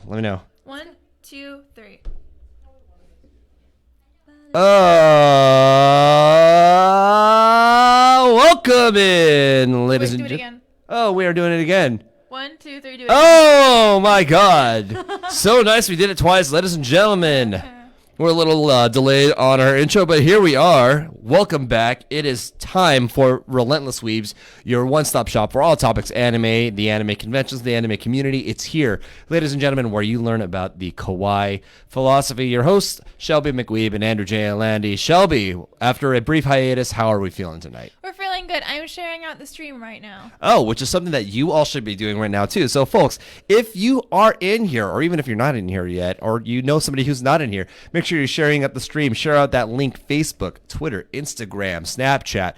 Let me know. 1, 2, 3. Welcome in, ladies and Do it gentlemen. again. Oh, we are doing it again. 1, 2, 3, do it Oh my God. So nice we did it twice, ladies and gentlemen. We're a little delayed on our intro, but here we are. Welcome back. It is time for Relentless Weebs, your one-stop shop for all topics anime, the anime conventions, the anime community. It's here, ladies and gentlemen, where you learn about the kawaii philosophy. Your hosts, Shelby McWeeb and Andrew J. Landy. Shelby, after a brief hiatus, how are we feeling tonight? We're feeling good. I'm sharing out the stream right now. Oh, which is something that you all should be doing right now, too. So, folks, if you are in here, or even if you're not in here yet, or you know somebody who's not in here, make sure you're sharing up the stream. Share out that link. Facebook, Twitter, Instagram, Snapchat,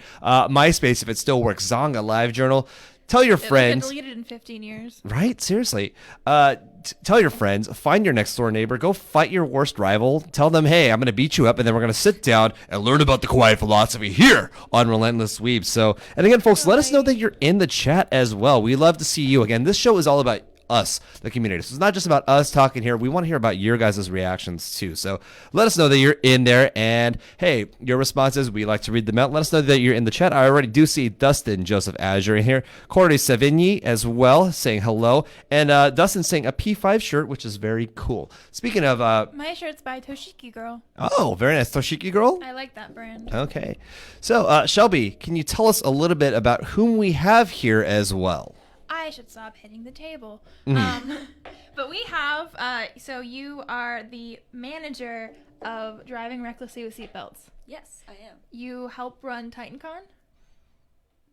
MySpace, if it still works, Zonga, LiveJournal. Tell your friends. It deleted in 15 years. Right? Seriously. Tell your friends. Find your next door neighbor. Go fight your worst rival. Tell them, hey, I'm going to beat you up, and then we're going to sit down and learn about the kawaii philosophy here on Relentless Weeb. So, and again, folks, let us know that you're in the chat as well. We love to see you. Again, this show is all about us, the community. So it's not just about us talking here. We want to hear about your guys' reactions too. So let us know that you're in there, and hey, your responses, we like to read them out. Let us know that you're in the chat. I already do see Dustin Joseph Azure in here, Corey Savigny as well saying hello, and Dustin saying a P5 shirt, which is very cool. Speaking of my shirt's by Toshiki Girl. Oh, very nice. Toshiki Girl. I like that brand. Okay, so Shelby, can you tell us a little bit about whom we have here as well? I should stop hitting the table. But we have, so you are the manager of driving recklessly with seatbelts. Yes, I am. You help run TitanCon?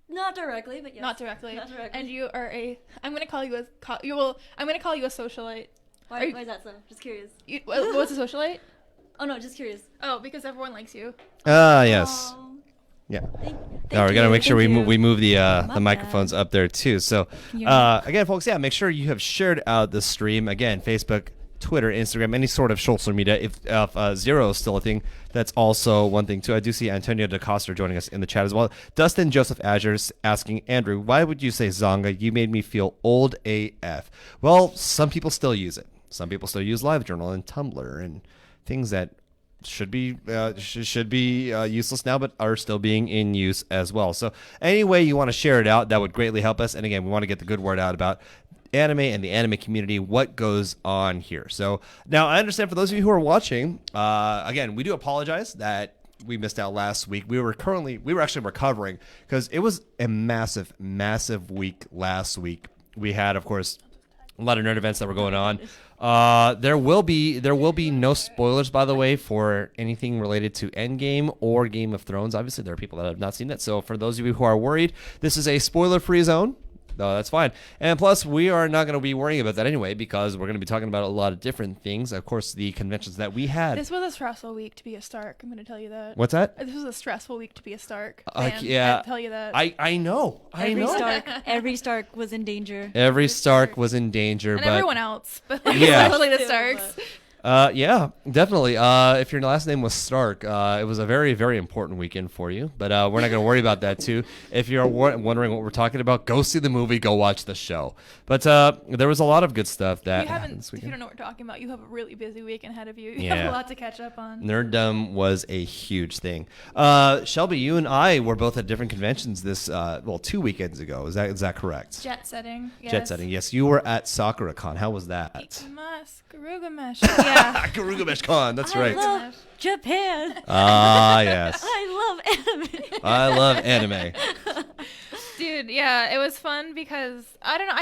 Not directly, but yes. Not directly. Not directly. And you are I'm going to call you I'm going to call you a socialite. Why is that so? Just curious. What's a socialite? Oh no, just curious. Oh, because everyone likes you. Yes. Aww. Yeah. Thank We gotta make sure we move the My microphones up there too. So again, folks, yeah, make sure you have shared out the stream. Again, Facebook, Twitter, Instagram, any sort of social media. If Zero is still a thing, that's also one thing too. I do see Antonio DeCosta joining us in the chat as well. Dustin Joseph Azure asking Andrew, why would you say Zonga? You made me feel old AF. Well, some people still use it. Some people still use LiveJournal and Tumblr and things that should be useless now, but are still being in use as well. So any way you want to share it out, that would greatly help us. And again, we want to get the good word out about anime and the anime community, what goes on here. So now I understand for those of you who are watching, again, we do apologize that we missed out last week. We were actually recovering because it was a massive week last week. We had, of course, a lot of nerd events that were going on. There will be no spoilers, by the way, for anything related to Endgame or Game of Thrones. Obviously, there are people that have not seen it. So for those of you who are worried, this is a spoiler-free zone. No, that's fine. And plus, we are not going to be worrying about that anyway because we're going to be talking about a lot of different things. Of course, the conventions that we had. This was a stressful week to be a Stark. I'm going to tell you that. What's that? This was a stressful week to be a Stark. Yeah. I'll tell you that. I know. Every Stark was in danger. Every Stark was in danger. And but everyone else. But yeah. especially the Starks. Yeah, definitely. If your last name was Stark, it was a very, very important weekend for you. But we're not going to worry about that, too. If you're wondering what we're talking about, go see the movie, go watch the show. But there was a lot of good stuff that happened this If you weekend. don't know what we're talking about, you have a really busy weekend ahead of you. You Yeah. have a lot to catch up on. Nerddom was a huge thing. Shelby, you and I were both at different conventions 2 weekends ago. Is that correct? Jet setting. Yes. Jet setting. Yes, you were at SakuraCon. How was that? Garugamesh. Yeah. Garugamesh Con. That's right. I love Japan. Ah, yes. I love anime. I love anime. Dude, yeah, it was fun because I don't know.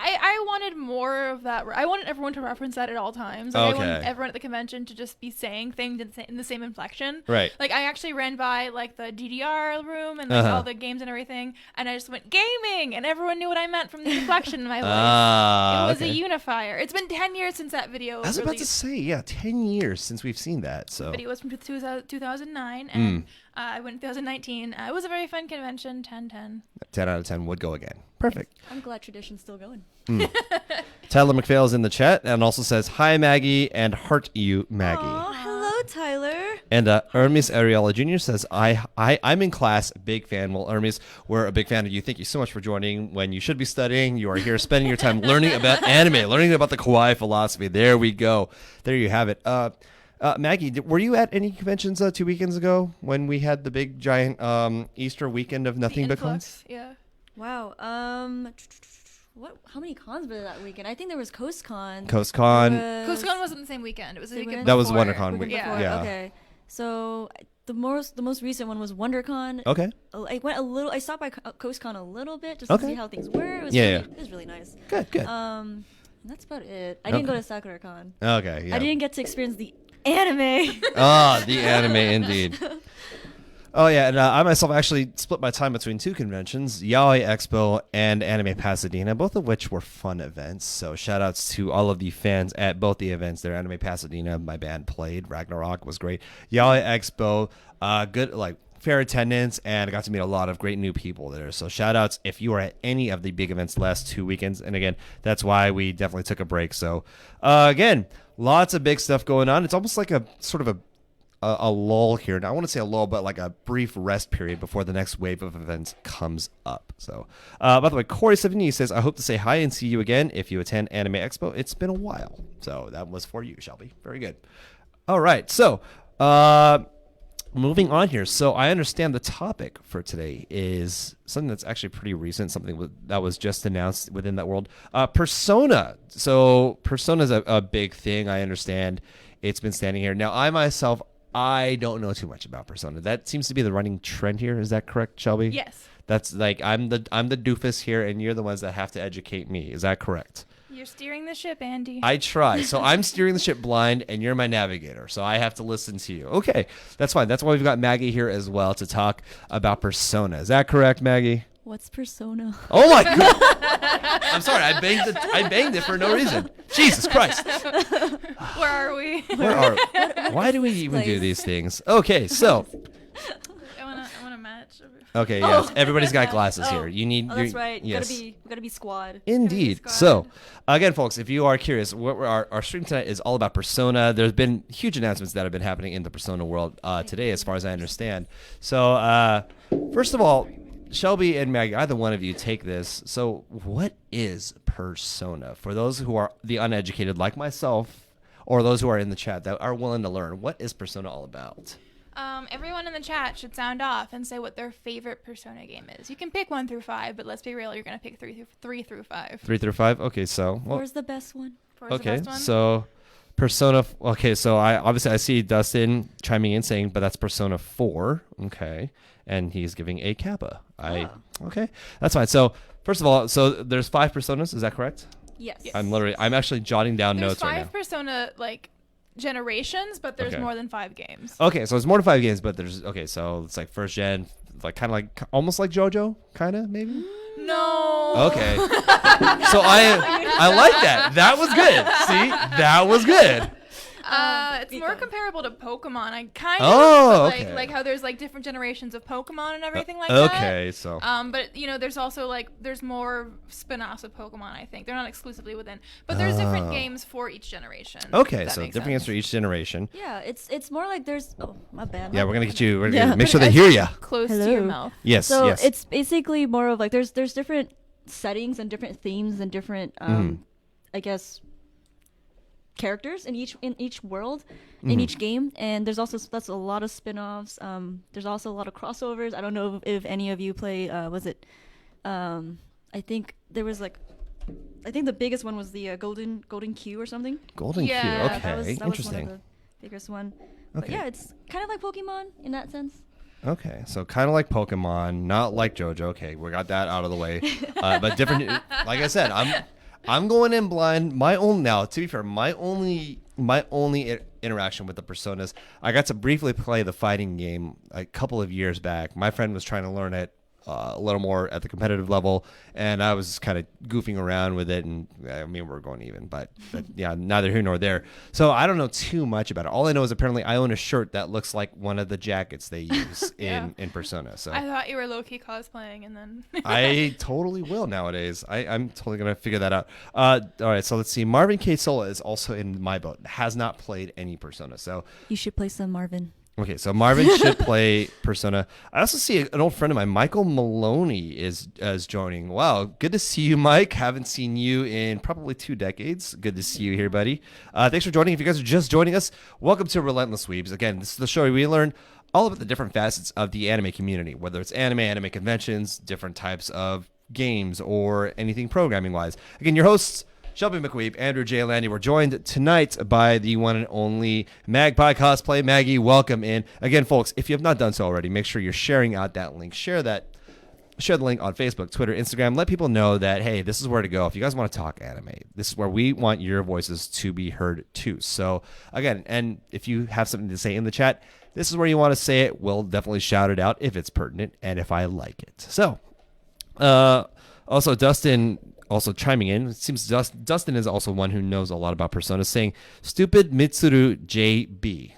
I wanted more of that. I wanted everyone to reference that at all times. Like, Okay. I wanted everyone at the convention to just be saying things in the same inflection. Right. Like, I actually ran by, like, the DDR room and, like, all the games and everything, and I just went, gaming! And everyone knew what I meant from the inflection in my voice. It was a unifier. It's been 10 years since that video was I was about to released. say, yeah, 10 years since we've seen that. So The video was from 2009, and I went in 2019. It was a very fun convention, 10/10. 10 out of 10 would go again. Perfect. I'm glad tradition's still going. Tyler McPhail is in the chat and also says, hi, Maggie, and heart you, Maggie. Aw, hello, Tyler. And Hermes Ariella Jr. says, I'm in class, big fan. Well, Hermes, we're a big fan of you. Thank you so much for joining when you should be studying. You are here spending your time learning about anime, learning about the kawaii philosophy. There we go. There you have it. Maggie, were you at any conventions 2 weekends ago when we had the big, giant Easter weekend of nothing but cons? Yeah. Wow. How many cons were there that weekend? I think there was CoastCon. CoastCon. CoastCon wasn't the same weekend. It was the weekend That was before. WonderCon. Weekend Yeah. before. Okay. So the most recent one was WonderCon. Okay. I stopped by CoastCon a little bit just to see how things were. It was really nice. Good. That's about it. I didn't go to SakuraCon. Okay. Yeah. I didn't get to experience the anime. The anime indeed. Oh, yeah, and I myself actually split my time between two conventions, Yaoi Expo and Anime Pasadena, both of which were fun events. So shout-outs to all of the fans at both the events there. Anime Pasadena, my band played. Ragnarok was great. Yaoi Expo, good, fair attendance, and I got to meet a lot of great new people there. So shout-outs if you were at any of the big events the last 2 weekends. And again, that's why we definitely took a break. So, again, lots of big stuff going on. It's almost like a sort of a lull here. Now, I want to say a lull, but like a brief rest period before the next wave of events comes up. So, by the way, Corey70 says, I hope to say hi and see you again if you attend Anime Expo. It's been a while. So that was for you, Shelby. Very good. All right. So, moving on here. So I understand the topic for today is something that's actually pretty recent, something that was just announced within that world. Persona. So Persona is a big thing. I understand it's been standing here. Now, I don't know too much about Persona. That seems to be the running trend here. Is that correct, Shelby? Yes. That's I'm the doofus here, and you're the ones that have to educate me. Is that correct? You're steering the ship, Andy. I try. So I'm steering the ship blind, and you're my navigator. So I have to listen to you. Okay, that's fine. That's why we've got Maggie here as well to talk about Persona. Is that correct, Maggie? What's Persona? Oh my god! I'm sorry. I banged it for no reason. Jesus Christ! Where are we? Why do we even do these things? Okay, so. I want to match. Okay, yes. Everybody's got glasses here. You need. That's right. Yes. We gotta be squad. Indeed. Squad. So, again, folks, if you are curious, our stream tonight is all about Persona. There's been huge announcements that have been happening in the Persona world today, as far as I understand. So, first of all, Shelby and Maggie, either one of you take this. So, what is Persona? For those who are the uneducated, like myself, or those who are in the chat that are willing to learn, what is Persona all about? Everyone in the chat should sound off and say what their favorite Persona game is. You can pick 1 through 5, but let's be real, you're gonna pick 3 through 5. 3 through 5. Okay, so. Where's the best one? Okay, so Persona. Okay, so I see Dustin chiming in saying, but that's Persona 4. Okay, and he's giving a Kappa. Okay, that's fine. So first of all, so there's 5 Personas. Is that correct? Yes. I'm actually jotting down notes right now. There's 5 Persona generations, but there's more than 5 games. Okay, so it's more than 5 games, but so it's like first gen, almost like JoJo, kind of maybe. No. Okay. So I like that. That was good. See, that was good. It's more comparable to Pokemon. I kind of okay. like how there's different generations of Pokemon and everything like that. Okay, Okay, so but there's also there's more spin-offs of Pokemon. I think they're not exclusively within, but there's different games for each generation. Okay, so different games for each generation. Yeah, it's more like there's. Oh, my bad. Yeah, we're gonna get you. We're gonna make sure they hear you. Close to your mouth. Yes. So yes. it's basically more of there's different settings and different themes and different I guess characters in each world, in each game, and that's a lot of spin-offs. There's also a lot of crossovers. I don't know if any of you play I think there was I think the biggest one was the Golden Q or something. Golden Q. Okay, that was interesting. one of the biggest one. Okay. But yeah, it's kind of like Pokemon in that sense. Okay, so kind of like Pokemon, not like JoJo. Okay, we got that out of the way, but different. Like I said, I'm going in blind. To be fair, my only interaction with the Personas, I got to briefly play the fighting game a couple of years back. My friend was trying to learn it a little more at the competitive level, and I was kind of goofing around with it, and I mean, we're going even, but yeah, neither here nor there. So I don't know too much about it. All I know is apparently I own a shirt that looks like one of the jackets they use in Persona. So I thought you were low-key cosplaying, and then I totally will nowadays. I'm totally gonna figure that out. All right, so let's see. Marvin K. Sola is also in my boat. Has not played any Persona, so you should play some Marvin. Okay, so Marvin should play Persona. I also see an old friend of mine, Michael Maloney, is joining. Wow, good to see you, Mike. Haven't seen you in probably 2 decades. Good to see you here, buddy. Thanks for joining. If you guys are just joining us, welcome to Relentless Weebs. Again, this is the show where we learn all about the different facets of the anime community, whether it's anime conventions, different types of games, or anything programming-wise. Again, your hosts, Shelby McWeeb, Andrew J. Landy. We're joined tonight by the one and only Magpie Cosplay. Maggie, welcome in. Again, folks, if you have not done so already, make sure you're sharing out that link. Share the link on Facebook, Twitter, Instagram. Let people know that, hey, this is where to go. If you guys want to talk anime, this is where we want your voices to be heard too. So, again, and if you have something to say in the chat, this is where you want to say it. We'll definitely shout it out if it's pertinent and if I like it. So, also, Dustin also chiming in. It seems Dustin is also one who knows a lot about Persona, saying, stupid Mitsuru JB.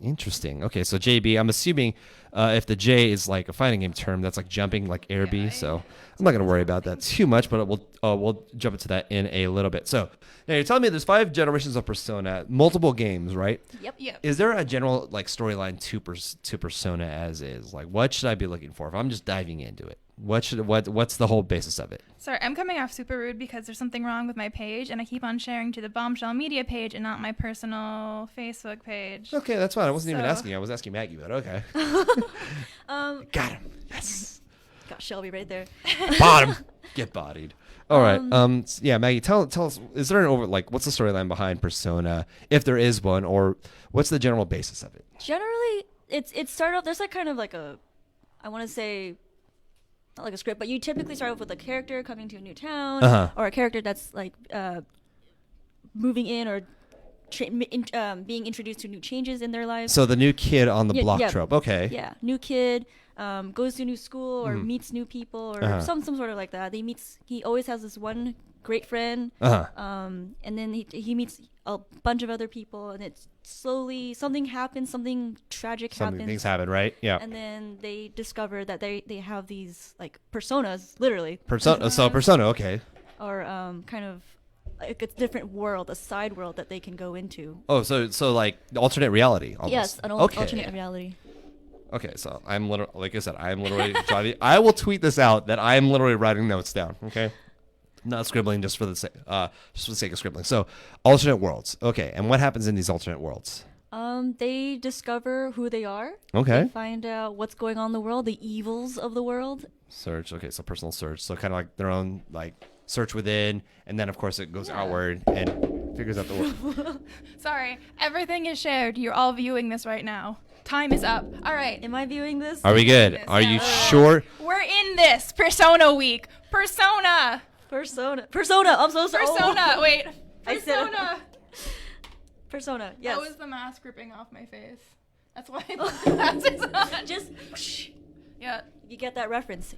Interesting. Okay, so JB, I'm assuming if the J is like a fighting game term, that's like jumping, like air B. So I'm not going to worry about that too much, but we'll jump into that in a little bit. So now you're telling me there's 5 generations of Persona, multiple games, right? Yep. Is there a general like storyline to Persona as is? Like, what should I be looking for if I'm just diving into it? What's the whole basis of it? Sorry, I'm coming off super rude because there's something wrong with my page, and I keep on sharing to the Bombshell Media page and not my personal Facebook page. Okay, that's fine. I wasn't even asking. I was asking Maggie, but okay. Got him. Yes. Got Shelby right there. Bottom. Get bodied. All right. Yeah, Maggie, tell us. Is there what's the storyline behind Persona, if there is one, or what's the general basis of it? Generally, it started off. There's like kind of like I want to say, not like a script, but you typically start off with a character coming to a new town, or a character that's like moving in or being introduced to new changes in their lives. So the new kid on the block trope. Okay. Yeah, new kid goes to a new school or meets new people or some sort of like that. He always has this one great friend, and then he meets a bunch of other people, and it's slowly something happens, something tragic happens. Things happen, right? Yeah. And then they discover that they have these like personas, literally. So Persona, okay. Or kind of like a different world, a side world that they can go into. Oh, so like alternate reality. Almost. Yes, an alternate reality. Okay, so I'm literally, like I said, I'm literally driving. I will tweet this out that I am literally writing notes down. Okay, not scribbling just for the sake of scribbling. So, alternate worlds. Okay, and what happens in these alternate worlds? They discover who they are. Okay. They find out what's going on in the world, the evils of the world. Search. Okay, so personal search. So kind of like their own like search within, and then of course it goes outward and figures out the world. Sorry, everything is shared. You're all viewing this right now. Time is up. All right. Am I viewing this? Are we good? Are you sure? We're in this. Persona week. Persona. I'm so sorry. Persona. Oh. Wait. I said- Persona. Persona. Yes. That was the mask ripping off my face. That's why I Just. Yeah. You get that reference.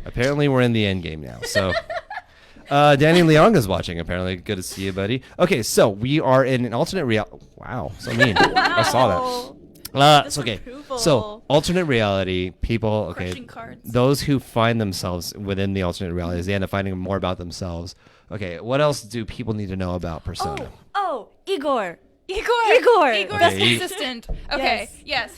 Apparently we're in the end game now. So Danny Leonga's watching, apparently. Good to see you, buddy. Okay, so we are in an alternate reality. Wow, so mean. I saw that. So, okay. So alternate reality, people, okay, Crushing cards. those who find themselves within the alternate realities, they end up finding more about themselves. Okay, what else do people need to know about Persona? Oh, Igor. Igor's Okay. consistent. Okay, yes.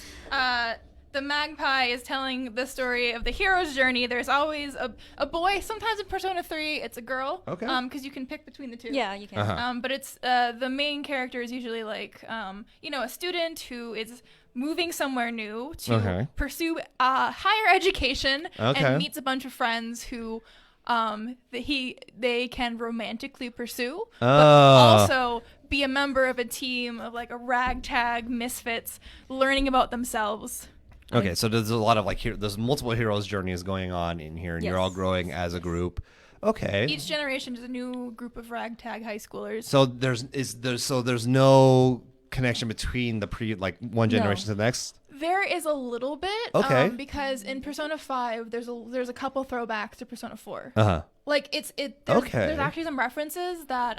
The magpie is telling the story of the hero's journey. There's always a boy. Sometimes in Persona 3, it's a girl. Okay. Because you can pick between the two. Yeah, you can. But it's the main character is usually like a student who is moving somewhere new to pursue higher education and meets a bunch of friends who they can romantically pursue, but also be a member of a team of like a ragtag misfits learning about themselves. Okay, so there's a lot of like there's multiple heroes' journeys going on in here, and you're all growing as a group. Okay. Each generation is a new group of ragtag high schoolers. So there's no connection between the one generation to the next. There is a little bit, okay, because in Persona 5 there's a couple throwbacks to Persona 4. Like there's actually some references that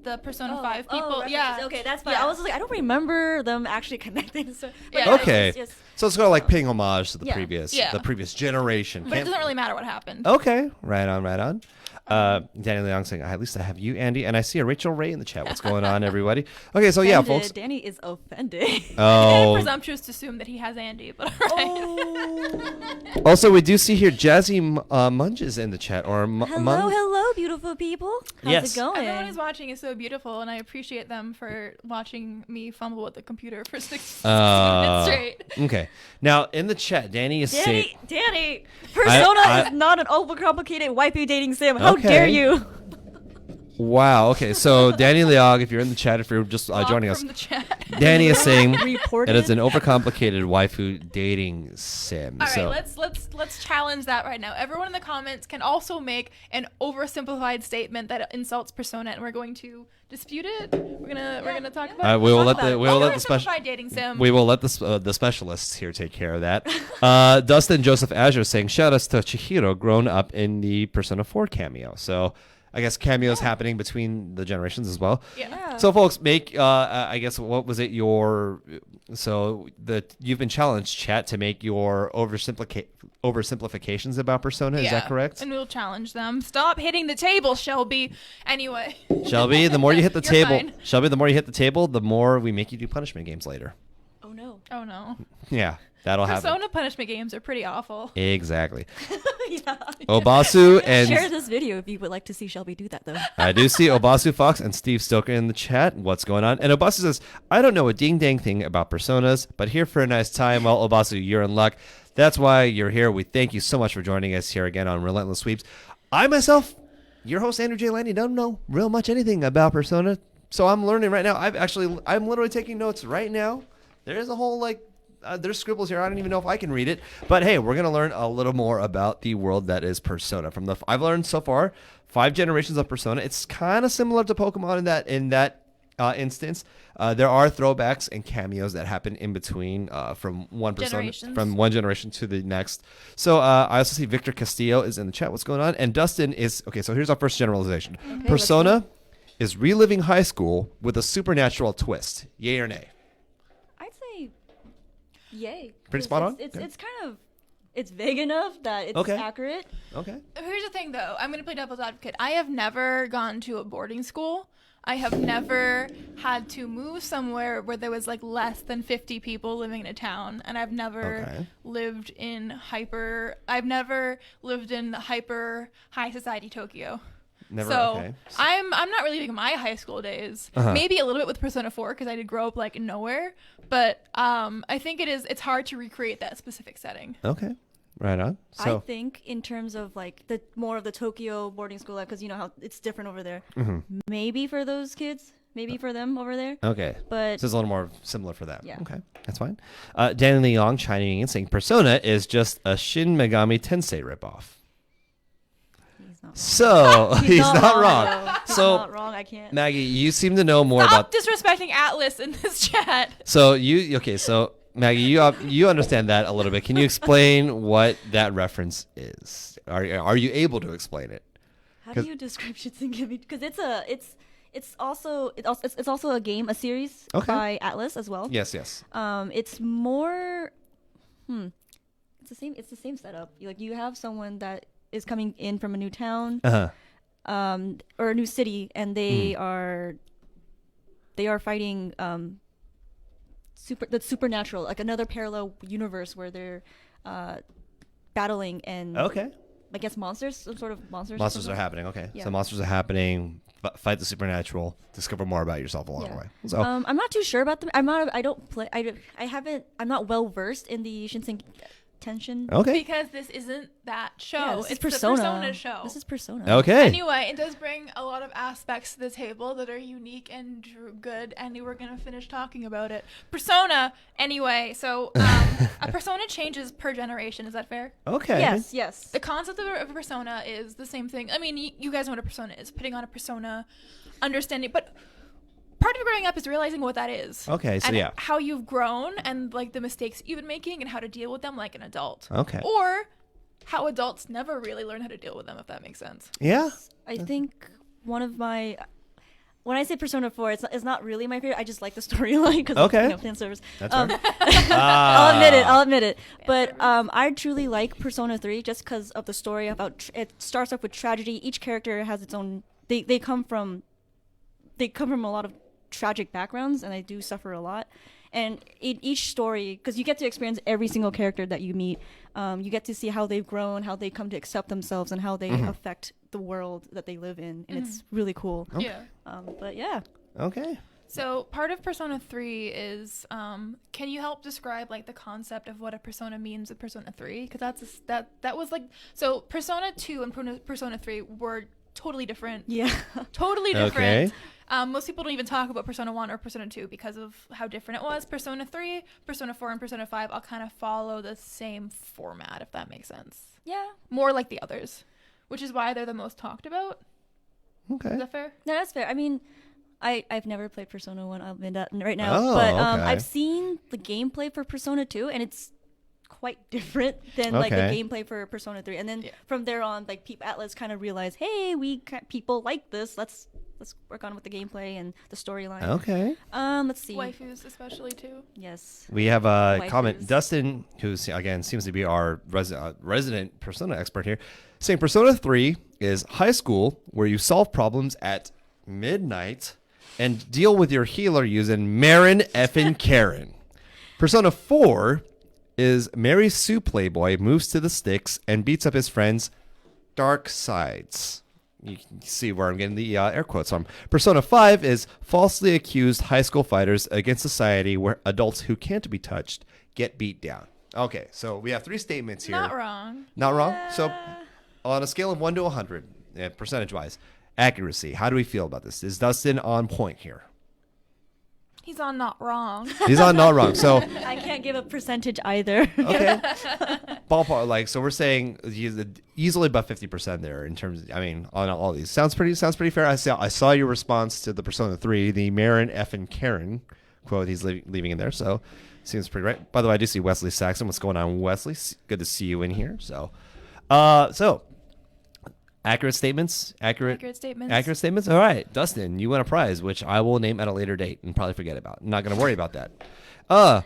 the Persona 5 people. Yeah. Okay, that's fine. Yeah. I was like, I don't remember them actually connecting. So, yeah. Okay. So it's kind of like paying homage to the previous generation. But it doesn't really matter what happened. Okay. Right on. Danny Leong saying, at least I have you, Andy. And I see a Rachel Ray in the chat. What's going on, everybody? Okay, so yeah, folks. Danny is offended. Oh. Presumptuous to assume that he has Andy, but all right. Oh. Also, we do see here Jazzy Munge is in the chat. Hello, beautiful people. How's it going? Everyone who's watching is so beautiful, and I appreciate them for watching me fumble with the computer for 6 minutes straight. Okay. Now, in the chat, Danny is saying... Danny, Persona is not an overcomplicated waifu dating sim. How dare you? Wow. Okay. So Danny Leog, if you're in the chat, if you're just joining us, From the chat. Danny is saying Reported? it is an overcomplicated waifu dating sim. All right, so let's challenge that right now. Everyone in the comments can also make an oversimplified statement that insults Persona, and we're going to dispute it. We're gonna talk about it. we will let the dating sim. we will let the specialists here take care of that. Dustin Joseph Azure saying shout outs to Chihiro, grown up in the Persona 4 cameo. So I guess cameos happening between the generations as well. Yeah. So folks, make I guess what was it you've been challenged, chat, to make your oversimplifications about Persona. Is that correct? And we'll challenge them. Stop hitting the table, Shelby. Anyway. Shelby, the more you hit the table, fine. Shelby, the more you hit the table, the more we make you do punishment games later. Oh no. Oh no. Yeah, that'll happen. Persona punishment games are pretty awful. Exactly. Yeah. Obasu and Share this video if you would like to see Shelby do that, though. I do see Obasu Fox and Steve Stoker in the chat. What's going on? And Obasu says, I don't know a ding dang thing about Personas, but here for a nice time. Well, Obasu, you're in luck. That's why you're here. We thank you so much for joining us here again on Relentless Sweeps. I myself, your host Andrew J. Landy, don't know real much anything about Persona, so I'm learning right now. I'm literally taking notes right now. There's a whole there's scribbles here. I don't even know if I can read it. But hey, we're gonna learn a little more about the world that is Persona. I've learned so far 5 generations of Persona. It's kind of similar to Pokemon in that instance. There are throwbacks and cameos that happen in between from one Persona, from one generation to the next. So I also see Victor Castillo is in the chat. What's going on? And Dustin is okay. So here's our first generalization. Okay, Persona is reliving high school with a supernatural twist. Yay or nay? Yay. Pretty spot on? It's kind of, it's vague enough that it's accurate. Okay. Here's the thing, though. I'm going to play devil's advocate. I have never gone to a boarding school. I have never had to move somewhere where there was less than 50 people living in a town. And I've never lived in hyper high society Tokyo. Never, so I'm not reliving my high school days. Maybe a little bit with Persona 4 because I did grow up nowhere. But I think it's hard to recreate that specific setting. Okay, right on. So I think in terms of the more of the Tokyo boarding school life, because you know how it's different over there. Maybe for those kids, maybe for them over there. Okay, but so it's a little more similar for them. Yeah. Okay, that's fine. Danny Leong chiming in saying Persona is just a Shin Megami Tensei ripoff. So he's not wrong. So not wrong. I can't. Maggie, you seem to know more Stop about disrespecting Atlas in this chat. So So Maggie, you understand that a little bit. Can you explain what that reference is? Are you able to explain it? How do you describe Shitsugi? Because it's also a game, a series by Atlas as well. Yes. It's more. It's the same setup. You have someone that is coming in from a new town, or a new city, and they are fighting that's supernatural, another parallel universe where they're battling and I guess monsters, some sort of monsters. Monsters are happening. Okay, yeah. So monsters are happening. Fight the supernatural. Discover more about yourself along the way. So I'm not too sure about them. I'm not well versed in the Shinsen Tension. Okay. Because this isn't that show. Yeah, it's Persona. the Persona show. This is Persona. Okay. Anyway, it does bring a lot of aspects to the table that are unique and good, and we're going to finish talking about it. Persona, anyway, so a Persona changes per generation. Is that fair? Okay. Yes. The concept of a Persona is the same thing. I mean, you guys know what a Persona is. Putting on a Persona, understanding, but part of growing up is realizing what that is. Okay, so and how you've grown and the mistakes you've been making and how to deal with them like an adult. Okay. Or how adults never really learn how to deal with them, if that makes sense. Yeah. I think one of my when I say Persona 4, it's not really my favorite. I just like the storyline because Okay. fan service. That's fair. I'll admit it. But I truly like Persona 3 just because of the story. About it starts off with tragedy. Each character has its own. They come from a lot of tragic backgrounds, and they do suffer a lot. And in each story, because you get to experience every single character that you meet, you get to see how they've grown, how they come to accept themselves, and how they affect the world that they live in. And it's really cool. Okay. Yeah. But yeah. Okay. So part of Persona 3 is, can you help describe like the concept of what a persona means with Persona 3? Because that was like, so Persona 2 and Persona 3 were totally different. Yeah. Totally different. Okay. Most people don't even talk about Persona 1 or Persona 2 because of how different it was. Persona 3, Persona 4, and Persona 5 all kind of follow the same format, if that makes sense. Yeah. More like the others, which is why they're the most talked about. Okay. Is that fair? No, that's fair. I mean, I've never played Persona 1. I'll admit that right now. Oh, but okay. I've seen the gameplay for Persona 2, and it's quite different than like the Okay. gameplay for Persona 3. And then Yeah. from there on, like Atlas kind of realized, hey, people like this. Let's work on with the gameplay and the storyline. Okay. Let's see. Waifus especially too. Yes. We have a Waifus. comment. Dustin, who's again seems to be our resident Persona expert here, saying Persona 3 is high school where you solve problems at midnight and deal with your healer using Marin effing Karen. Persona 4 is Mary Sue Playboy moves to the sticks and beats up his friends' dark sides. You can see where I'm getting the air quotes from. Persona 5 is falsely accused high school fighters against society where adults who can't be touched get beat down. Okay, so we have 3 statements here. Not wrong. Not wrong? So on a scale of 1 to 100, percentage-wise, accuracy, how do we feel about this? Is Dustin on point here? He's on not wrong. He's on not wrong. So I can't give a percentage either. okay, ballpark. Like, so we're saying he's easily about 50% there in terms. I mean, on all these sounds pretty fair. I saw your response to the Persona 3, the Marin F and Karen quote. He's leaving in there, so seems pretty right. By the way, I do see Wesley Saxon. What's going on, Wesley? Good to see you in here. So, accurate statements. Accurate statements. Accurate statements. All right, Dustin, you win a prize, which I will name at a later date and probably forget about. I'm not going to worry about that.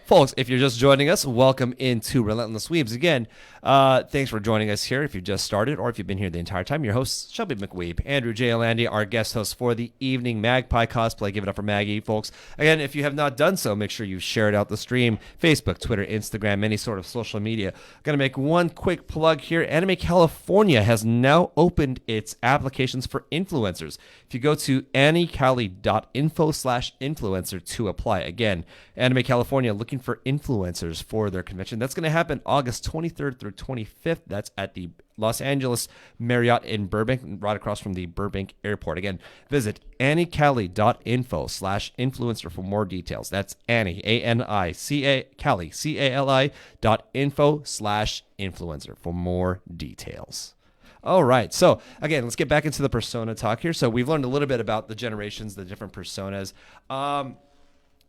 Folks, if you're just joining us, welcome into Relentless Weebs. Again, thanks for joining us here if you've just started or if you've been here the entire time. Your hosts, Shelby McWeeb, Andrew J. Alandi, our guest host for the evening, Magpie Cosplay. Give it up for Maggie, folks. Again, if you have not done so, make sure you share it out the stream, Facebook, Twitter, Instagram, any sort of social media. Going to make one quick plug here. Anime California has now opened its applications for influencers. If you go to annicali.info/influencer to apply. Again, Anime California looking for influencers for their convention. That's going to happen August 23rd through 25th. That's at the Los Angeles Marriott in Burbank, right across from the Burbank Airport. Again, visit annicali.info/influencer for more details. That's Annie, A-N-I-C-A, Cali, C-A-L-I.info/influencer for more details. All right. So, again, let's get back into the Persona talk here. So, we've learned a little bit about the generations, the different Personas. I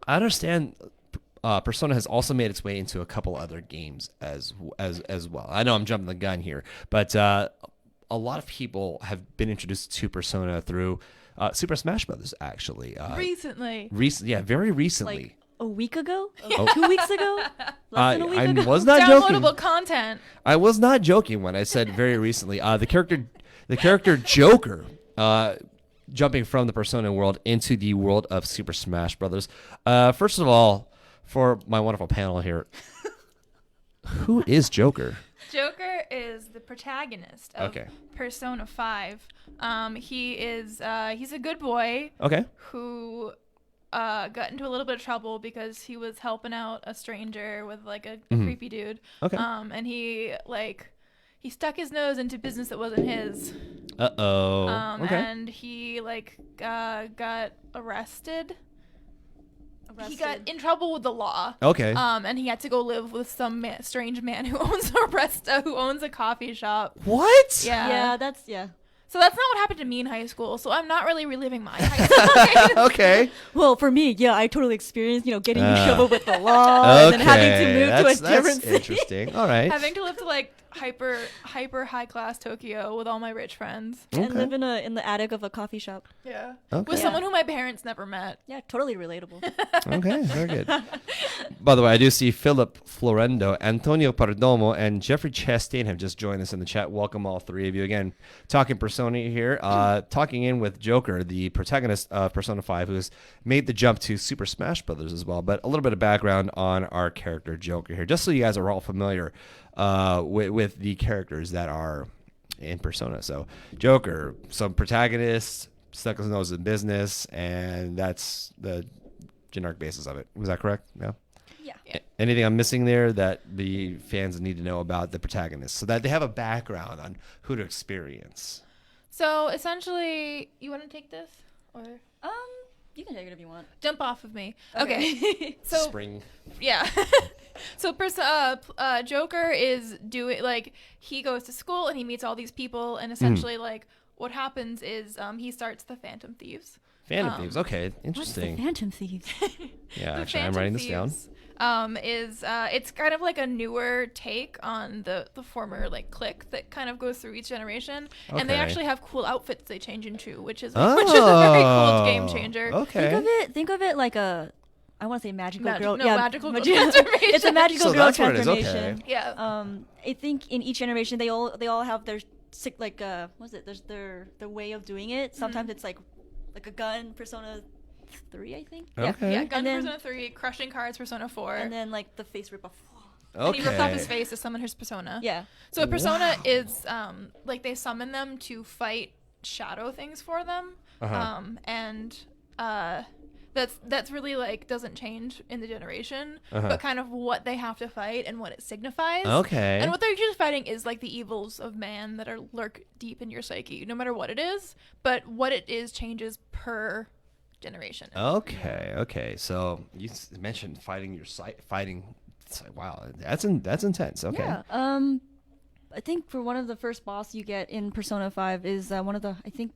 understand Persona has also made its way into a couple other games as well. I know I'm jumping the gun here, but a lot of people have been introduced to Persona through Super Smash Brothers, actually. Recently. Very recently. Like a week ago? 2 weeks ago? Less than a week I ago? was not joking. Downloadable content. I was not joking when I said very recently. The character Joker, jumping from the Persona world into the world of Super Smash Brothers. First of all, for my wonderful panel here, who is Joker? Joker is the protagonist of Okay. Persona 5. He's a good boy Okay. who got into a little bit of trouble because he was helping out a stranger with like a creepy dude. Okay. And he stuck his nose into business that wasn't his. Uh-oh. Okay. And he got arrested. He got in trouble with the law. Okay. And he had to go live with some strange man who owns a coffee shop. What? Yeah. Yeah. So that's not what happened to me in high school. So I'm not really reliving my high school days. Okay. Well, for me, yeah, I totally experienced, getting in trouble with the law and then having to move to a different that's city. interesting. All right. Having to live to like hyper high class Tokyo with all my rich friends. And Okay. live in the attic of a coffee shop. Yeah. Okay. With someone who my parents never met. Yeah, totally relatable. Okay, very good. By the way, I do see Philip Florendo, Antonio Perdomo, and Jeffrey Chastain have just joined us in the chat. Welcome, all three of you. Again, talking Persona here. Talking in with Joker, the protagonist of Persona 5, who's made the jump to Super Smash Brothers as well. But a little bit of background on our character Joker here, just so you guys are all familiar with the characters that are in Persona. So Joker, some protagonist, stuck his nose in business, and that's the generic basis of it. Was that correct? Yeah. Yeah. Anything I'm missing there that the fans need to know about the protagonist so that they have a background on who to experience? So essentially, you want to take this or You can take it if you want. jump off of me? Okay. So Spring. yeah. So Joker is doing like he goes to school and he meets all these people and essentially like what happens is he starts the Phantom Thieves. Phantom Thieves. Okay, What's the interesting. Phantom Thieves? Yeah, The actually, I'm Phantom writing this down. Thieves, it's kind of like a newer take on the former like clique that kind of goes through each generation, and they Okay. actually have cool outfits they change into, which is a very cool game changer. Okay. Think of it like a, I want to say magical girl. Magical girl transformation. It's a magical So girl that's what it is, okay. transformation. Yeah. I think in each generation they all have their like what's it? There's their way of doing it. Sometimes it's like a gun, Persona 3, I think. Okay. Yeah, Gun And then- Persona 3, Crushing Cards Persona 4, And then like the face rip off. and he ripped off his Okay. face to summon his persona. Yeah. So a persona Wow. is like they summon them to fight shadow things for them, Uh-huh. and that's really like doesn't change in the generation, Uh-huh. but kind of what they have to fight and what it signifies. Okay. And what they're usually fighting is like the evils of man that are lurk deep in your psyche, no matter what it is. But what it is changes per generation. Okay. So you mentioned fighting your fighting. It's like, wow, that's intense. Okay. Yeah. I think for one of the first boss you get in Persona 5 is one of the, I think,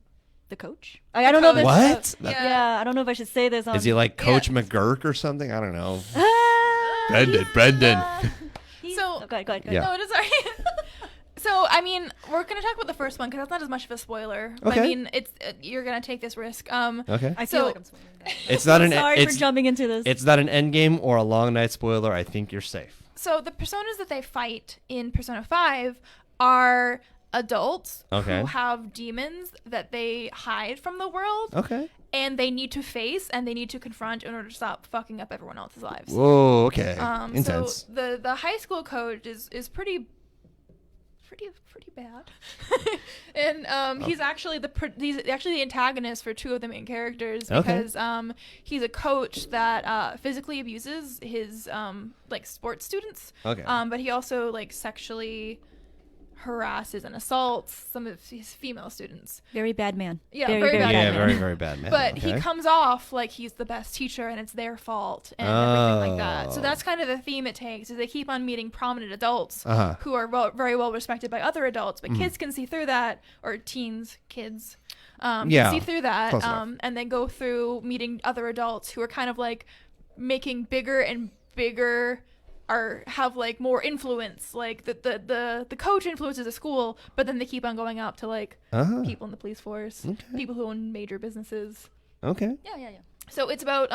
the coach. I don't know if it's, What? Yeah. I don't know if I should say this on. Is he like Coach Yeah. McGurk or something? I don't know. Ah, Brendan. So- So go ahead. Yeah. No, it is alright. So, I mean, we're going to talk about the first one because that's not as much of a spoiler. Okay. I mean, it's you're going to take this risk. Okay. I feel So- like I'm spoiling that. It's not an. Sorry It's for jumping into this. it's not an end game or a long night spoiler. I think you're safe. So the personas that they fight in Persona 5 are adults Okay. who have demons that they hide from the world Okay. and they need to face and they need to confront in order to stop fucking up everyone else's lives. Whoa. Okay. So Intense. the high school coach is pretty bad, and he's actually he's actually the antagonist for two of the main characters Okay. because he's a coach that physically abuses his like sports students, Okay. but he also like sexually harasses and assaults some of his female students. Very bad man. Yeah, very, very very bad bad yeah. man. Very very bad man. But okay. he comes off like he's the best teacher and it's their fault and everything like that. So Oh. that's kind of the theme it takes is they keep on meeting prominent adults Uh-huh. who are very well respected by other adults, but kids can see through that, or kids Yeah, can see through that, close enough. and then go through meeting other adults who are kind of like making bigger and bigger or have like more influence. Like the coach influences the school, but then they keep on going up to like Uh-huh. people in the police force, Okay. people who own major businesses. Okay. Yeah. So it's about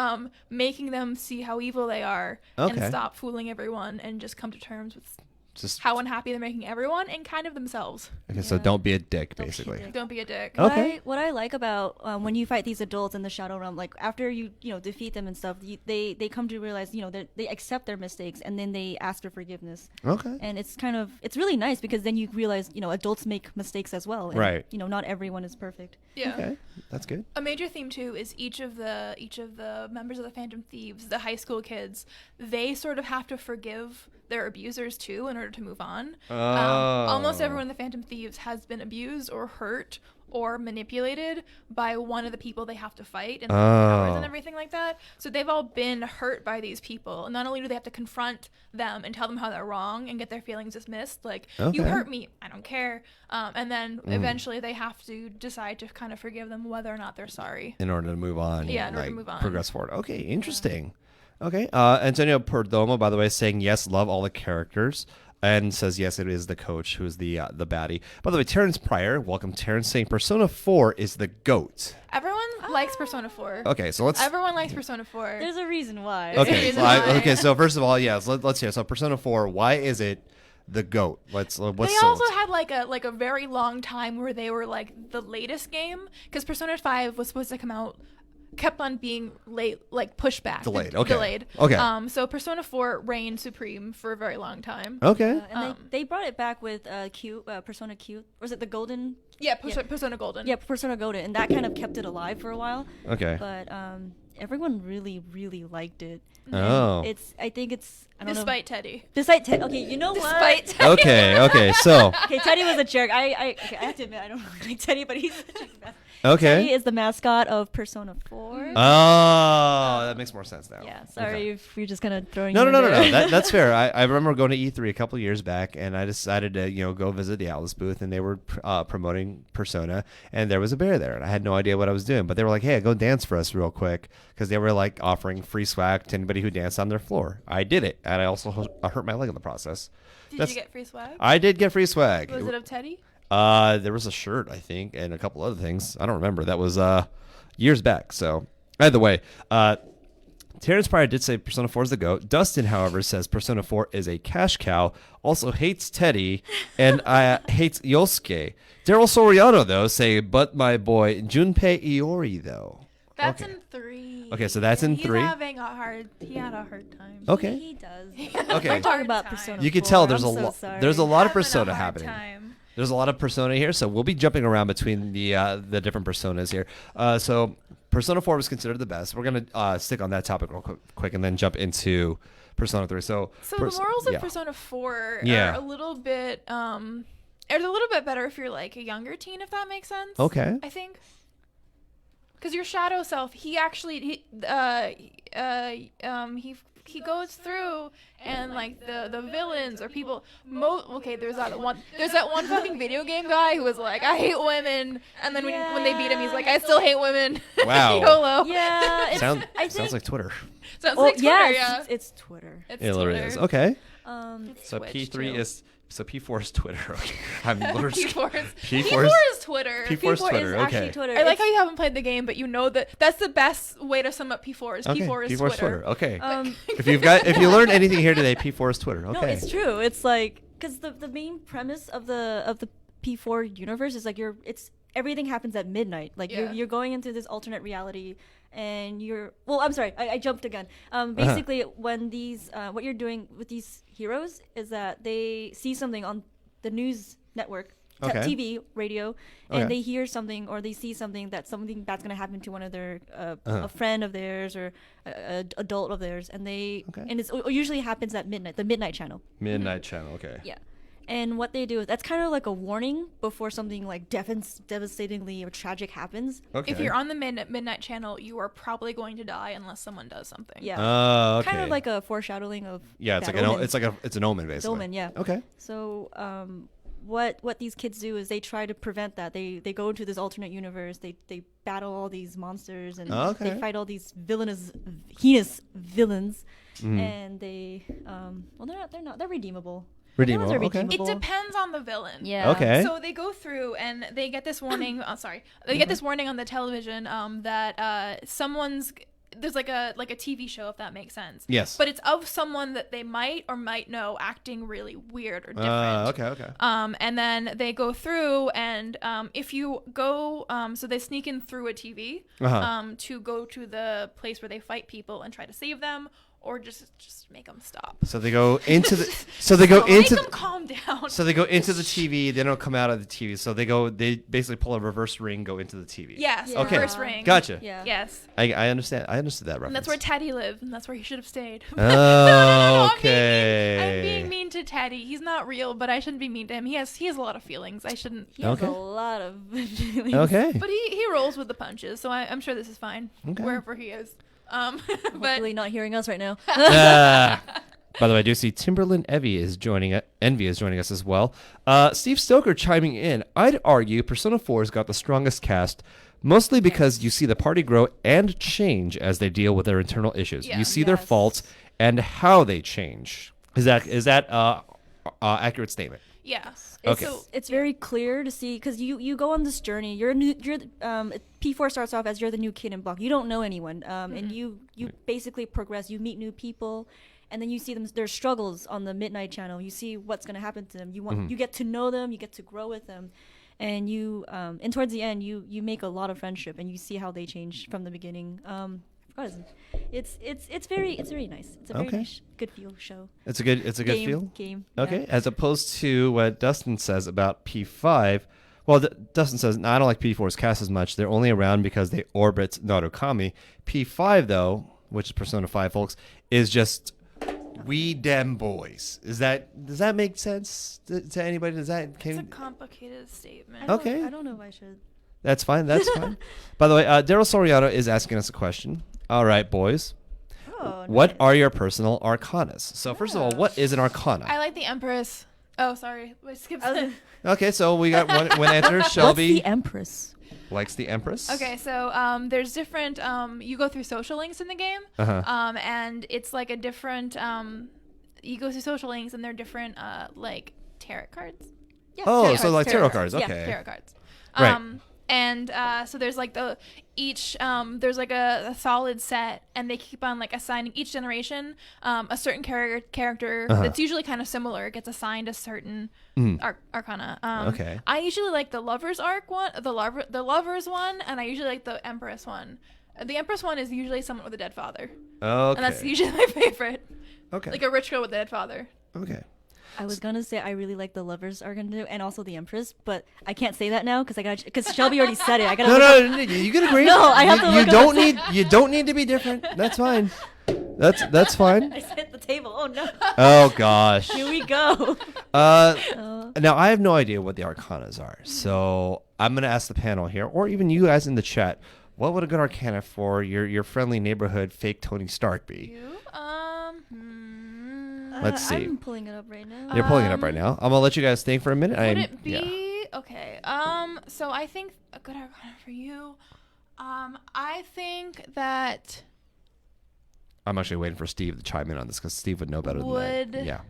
making them see how evil they are Okay. and stop fooling everyone and just come to terms with Just how unhappy they're making everyone and kind of themselves. okay. So Yeah. don't be a dick, Don't be a basically. dick. Don't be a dick. Okay. What I like about when you fight these adults in the Shadow Realm, like after you defeat them and stuff, they come to realize they accept their mistakes and then they ask for forgiveness, Okay. and it's really nice because then you realize adults make mistakes as well, and, Right. Not everyone is perfect. Yeah. Okay. That's good. A major theme too is each of the members of the Phantom Thieves, the high school kids, they sort of have to forgive their abusers too in order to move on. Oh. Almost everyone in the Phantom Thieves has been abused or hurt or manipulated by one of the people they have to fight and their powers and everything like that. So they've all been hurt by these people. And not only do they have to confront them and tell them how they're wrong and get their feelings dismissed, like, you Okay. hurt me, I don't care. And then eventually they have to decide to kind of forgive them whether or not they're sorry. In order to move on. Yeah, in order to move on. Progress forward. Okay. Interesting. Okay. Antonio Perdomo, by the way, saying yes, love all the characters. And says yes, it is the coach who's the baddie. By the way, Terrence Pryor, welcome Terrence, saying Persona 4 is the GOAT. Everyone likes Persona 4. Okay, so let's. Everyone likes Persona 4. There's a reason why. There's a Okay, reason why. okay. So first of all, yes, let's hear. So Persona 4, why is it the GOAT? What's They so also had like a very long time where they were like the latest game, because Persona 5 was supposed to come out, kept on being late, like pushed back. Delayed, okay. Delayed. Okay. So Persona 4 reigned supreme for a very long time. Okay. And they brought it back with Persona Q. Or was it the Golden? Yeah, Persona Golden. Yeah, Persona Golden, and that kind of kept it alive for a while. Okay. But everyone really, really liked it. Oh. I think it's. I don't Despite Teddy. Despite Teddy. Okay, you know Despite what? Teddy. Okay. So. Okay, Teddy was a jerk. I have to admit, I don't really like Teddy, but he's such a mascot. Okay. Teddy is the mascot of Persona 4. Oh, that makes more sense now. Yeah, sorry Okay. if we're just kind of throwing. No. you in there. That's fair. I remember going to E3 a couple years back, and I decided to go visit the Alice booth, and they were promoting Persona, and there was a bear there, and I had no idea what I was doing, but they were like, "Hey, go dance for us real quick," because they were like offering free swag to anybody who danced on their floor. I did it, and I also hurt my leg in the process. Did you get free swag? I did get free swag. Was it of Teddy? There was a shirt, I think, and a couple other things. I don't remember. That was years back. So either way, Terrence Pryor did say Persona 4 is the GOAT. Dustin, however, says Persona 4 is a cash cow, also hates Teddy, and hates Yosuke. Daryl Soriano, though, say, but my boy Junpei Iori, though. That's Okay. in 3. Okay, so that's in 3. He had a hard time. Okay. He does. Okay. We're talking Hard about time. Persona. You can 4. tell there's I'm a so lot. sorry. There's a lot of Having a Persona hard happening. time. There's a lot of Persona here, so we'll be jumping around between the different Personas here. So Persona 4 was considered the best. We're gonna stick on that topic real quick and then jump into Persona 3. So the morals of Persona 4 Yeah. are a little bit better if you're like a younger teen, if that makes sense. Okay. I think. Because your shadow self, he goes through and like the villains or people. There's that one fucking video game guy who was like, I hate women, and then when they beat him, he's like, I still hate women. Wow. YOLO. Yeah, it's, Sounds think, like Twitter. Sounds Well, like Twitter, yeah, yeah. it's Twitter. It's It literally Twitter. is. Okay. It's So Twitch, P3 too. is. So P4 is Twitter. Okay. I'm literally. P4 is Twitter. P4 is Twitter. is actually Okay. Twitter. I like how you haven't played the game, but you know that's the best way to sum up P4 is Okay. P4 is P4 Twitter. is Twitter. Okay. Um, if you learned anything here today, P4 is Twitter. Okay. No, it's true. It's like because the main premise of the P4 universe is like everything happens at midnight. Like Yeah. you're going into this alternate reality, and I'm sorry, I jumped the gun. Basically, when these what you're doing with these heroes is that they see something on the news network. Okay. TV, radio, and Okay. they hear something or they see something that's going to happen to one of their a friend of theirs or a adult of theirs, and it usually happens at midnight, the midnight channel. Midnight Channel. Okay. Yeah. And what they do is that's kind of like a warning before something like devastatingly or tragic happens. Okay. If you're on the midnight channel, you are probably going to die unless someone does something. Yeah. Oh, okay. Kind of like a foreshadowing of Yeah, it's bad like omens. it's an omen basically. Omen, yeah. Okay. So what these kids do is they try to prevent that. They go into this alternate universe. They battle all these monsters and Okay. they fight all these heinous villains, Mm-hmm. and they're redeemable. Redeemable, Villains are okay. It redeemable. depends on the villain. Yeah. Okay. So they go through and they get this warning. They get this warning on the television that there's like a TV show, if that makes sense. Yes. But it's of someone that they might or might know acting really weird or different. Okay. And then they go through and if you go, so they sneak in through a TV to go to the place where they fight people and try to save them, or just make them stop. So they go into the. So they go Make into. them calm down. So they go into the TV. They don't come out of the TV. So they basically pull a reverse ring, go into the TV. Yes. Yeah. Okay. Reverse ring. Gotcha. Yeah. Yes. I understand. I understood that reference. And that's where Teddy lived, and that's where he should have stayed. Oh, No, okay. I'm being mean to Teddy. He's not real, but I shouldn't be mean to him. He has a lot of feelings. I shouldn't. He has Okay. a lot of feelings. Okay. But he rolls with the punches, so I'm sure this is fine Okay. wherever he is. But Hopefully not hearing us right now. By the way, I do see Timberland Envy is joining us as well. Steve Stoker chiming in. I'd argue Persona 4's got the strongest cast, mostly because you see the party grow and change as they deal with their internal issues. Yeah. You see their Yes. faults and how they change. Is that accurate statement. Yes. Okay. It's very clear to see because you go on this journey. P4 starts off as you're the new kid in block. You don't know anyone, and you basically progress. You meet new people, and then you see their struggles on the Midnight Channel. You see what's gonna happen to them. You get to know them. You get to grow with them, and and towards the end you make a lot of friendship, and you see how they change from the beginning. It's very nice. It's a very nice, good feel show. It's a good feel. Game. Okay, Yeah. as opposed to what Dustin says about P5. Well, Dustin says, no, I don't like P4's cast as much. They're only around because they orbit Narukami. P5 though, which is Persona 5, folks, is just we dem boys. Does that make sense to anybody? It's a complicated statement. Okay. I don't know if I should. That's fine. That's fine. By the way, Daryl Soriano is asking us a question. All right, boys. Oh, What nice. are your personal arcanas? So first of all, what is an arcana? I like the Empress. Oh, sorry. I skipped it. Okay, so we got one answer. What's Shelby the Empress? likes the Empress. Okay, so there's different. You go through social links in the game, and it's like a different. You go through social links, and they're different, like tarot cards. Yeah, Oh, tarot so cards, like tarot cards. Yeah. Okay. Tarot cards. Right. And so there's like there's like a solid set, and they keep on like assigning each generation a certain character that's usually kind of similar gets assigned a certain arcana. Okay. I usually like the Lover's Arc one, the Lover's one, and I usually like the Empress one. The Empress one is usually someone with a dead father, Okay. and that's usually my favorite. Okay. Like a rich girl with a dead father. Okay. I was gonna say I really like the Lovers Arcana and also the Empress, but I can't say that now because Shelby already said it. I gotta. No, you can agree. No, I have to You look up don't the- need. You don't need to be different. That's fine. That's fine. I hit the table. Oh no! Oh gosh. Here we go. Now I have no idea what the arcanas are, so I'm gonna ask the panel here, or even you guys in the chat, what would a good arcana for your friendly neighborhood fake Tony Stark be? Let's see. I'm pulling it up right now. You're pulling it up right now. I'm gonna let you guys think for a minute. Would it be Yeah. okay? So I think a good arcana for you. I think that I'm actually waiting for Steve to chime in on this because Steve would know better than that. Yeah.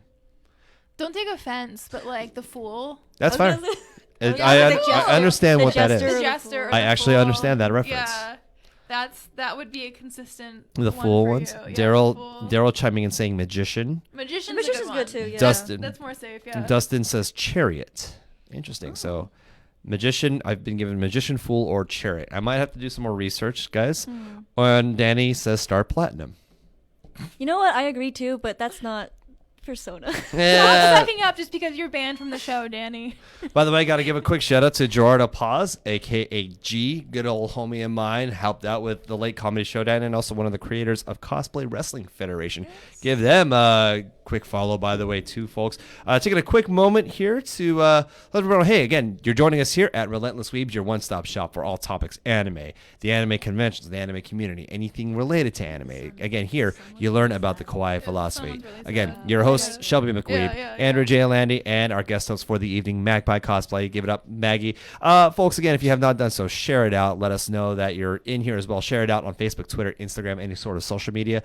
don't take offense, but like the Fool. That's fine. yeah, I understand the what that jester. is. The Jester. Or I the actually Fool. understand that reference. Yeah, that would be a consistent. The one Fool for ones. you. Yeah, Daryl the Fool. Daryl chiming in saying magician. Magician's Magician's a good good one. too. Yeah. Dustin. That's more safe. Yeah. Dustin says chariot. Interesting. So magician, I've been given magician, fool, or chariot. I might have to do some more research, guys. And Danny says star platinum. You know what? I agree too, but that's not Persona. I'm Yeah. sucking up just because you're banned from the show, Danny. By the way, I got to give a quick shout out to Gerardo Paz, aka G, good old homie of mine, helped out with the late comedy showdown, and also one of the creators of Cosplay Wrestling Federation. Give them a quick follow, by the way, too, folks. Taking a quick moment here to let everyone know, hey, again, you're joining us here at Relentless Weebs, your one-stop shop for all topics anime, the anime conventions, the anime community, anything related to anime. Again, here you learn about the kawaii philosophy. Again, your host Shelby McWeeb, Andrew J. Landy, and our guest host for the evening, Magpie Cosplay. Give it up, Maggie. Folks, again, if you have not done so, share it out. Let us know that you're in here as well. Share it out on Facebook, Twitter, Instagram, any sort of social media.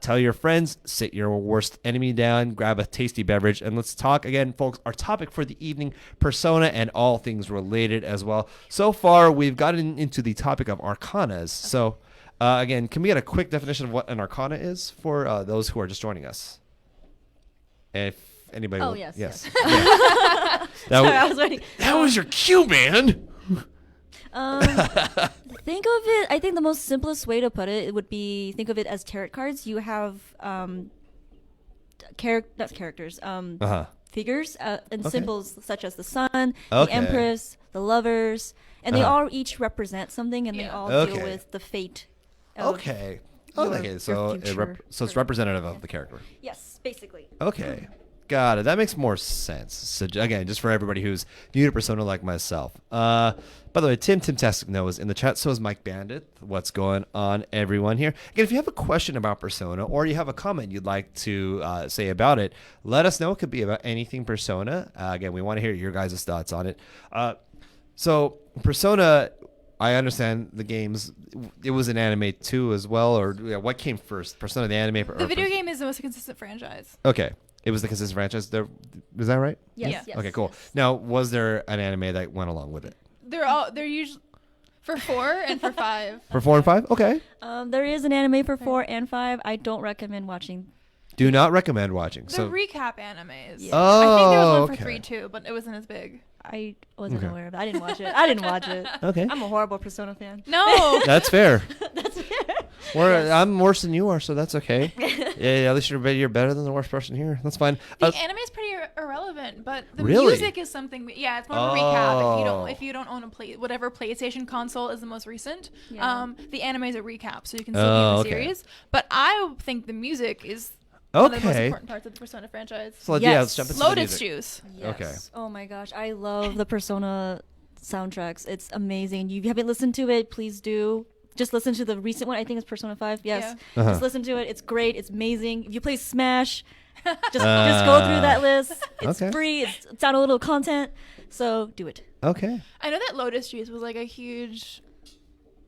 Tell your friends, sit your worst enemy down, grab a tasty beverage, and let's talk again, folks. Our topic for the evening, Persona and all things related as well. So far, we've gotten into the topic of arcanas. So, again, can we get a quick definition of what an arcana is for those who are just joining us? If anybody Oh, will- yes. Yeah. Sorry, I was waiting. That was your cue, man. Think of it. I think the most simplest way to put it would be think of it as tarot cards. You have not characters, figures and symbols such as the sun, the empress, the lovers, and they all each represent something, and they all deal with the fate. Of Okay. your- Okay. So your future. so it's representative of the character. Yes, basically. Okay. Got it. That makes more sense. So again, just for everybody who's new to Persona like myself. By the way, Timtastic knows in the chat, so is Mike Bandit. What's going on, everyone here? Again, if you have a question about Persona or you have a comment you'd like to say about it, let us know. It could be about anything Persona. Again, we want to hear your guys' thoughts on it. So Persona, I understand the games. It was an anime too as well, or what came first, Persona the anime? The video game is the most consistent franchise. Okay. It was the consistent franchise. There, is that right? Yes. Yeah. Yes. Okay, cool. Yes. Now, was there an anime that went along with it? They're usually for 4 and for 5. For 4 and 5? Okay. There is an anime for 4 and 5. I don't recommend watching. Do not recommend watching. They're So, recap animes. Yeah. oh, I think there was one for okay. 3 too, but it wasn't as big. I wasn't Okay. aware of it. I didn't watch it. I didn't watch it. Okay. I'm a horrible Persona fan. No. That's fair. That's fair. We're, I'm worse than you are, so that's okay. Yeah, at least you're better than the worst person here. That's fine. The anime is pretty irrelevant, but the Really? music is something. Yeah, it's more of a recap. Oh. If you don't own whatever PlayStation console is the most recent, Yeah. the anime is a recap, so you can still be in the okay. series. But I think the music is one of the most Okay. important parts of the Persona franchise. So Yes. yeah, let's jump into the Lotus music. Juice. Yes. Okay. Oh my gosh, I love the Persona soundtracks. It's amazing. You haven't listened to it, please do. Just listen to the recent one. I think it's Persona 5. Yes. Yeah. Uh-huh. Just listen to it. It's great. It's amazing. If you play Smash, just go through that list. It's Okay. free. It's downloadable content. So do it. Okay. I know that Lotus Juice was like a huge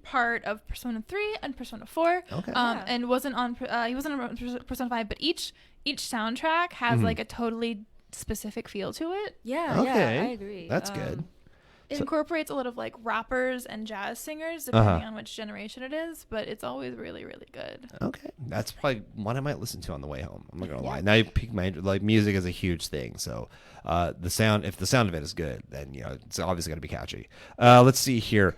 part of Persona 3 and Persona 4. Okay. Yeah. And wasn't on he wasn't on Persona 5, but each soundtrack has like a totally specific feel to it. Yeah, Okay. yeah, I agree. That's good. It So- incorporates a lot of like rappers and jazz singers depending Uh-huh. on which generation it is, but it's always really, really good. Okay, that's probably one I might listen to on the way home. I'm not gonna lie. Now you piqued my like music is a huge thing. So the sound, if the sound of it is good, then it's obviously gonna be catchy. Let's see here.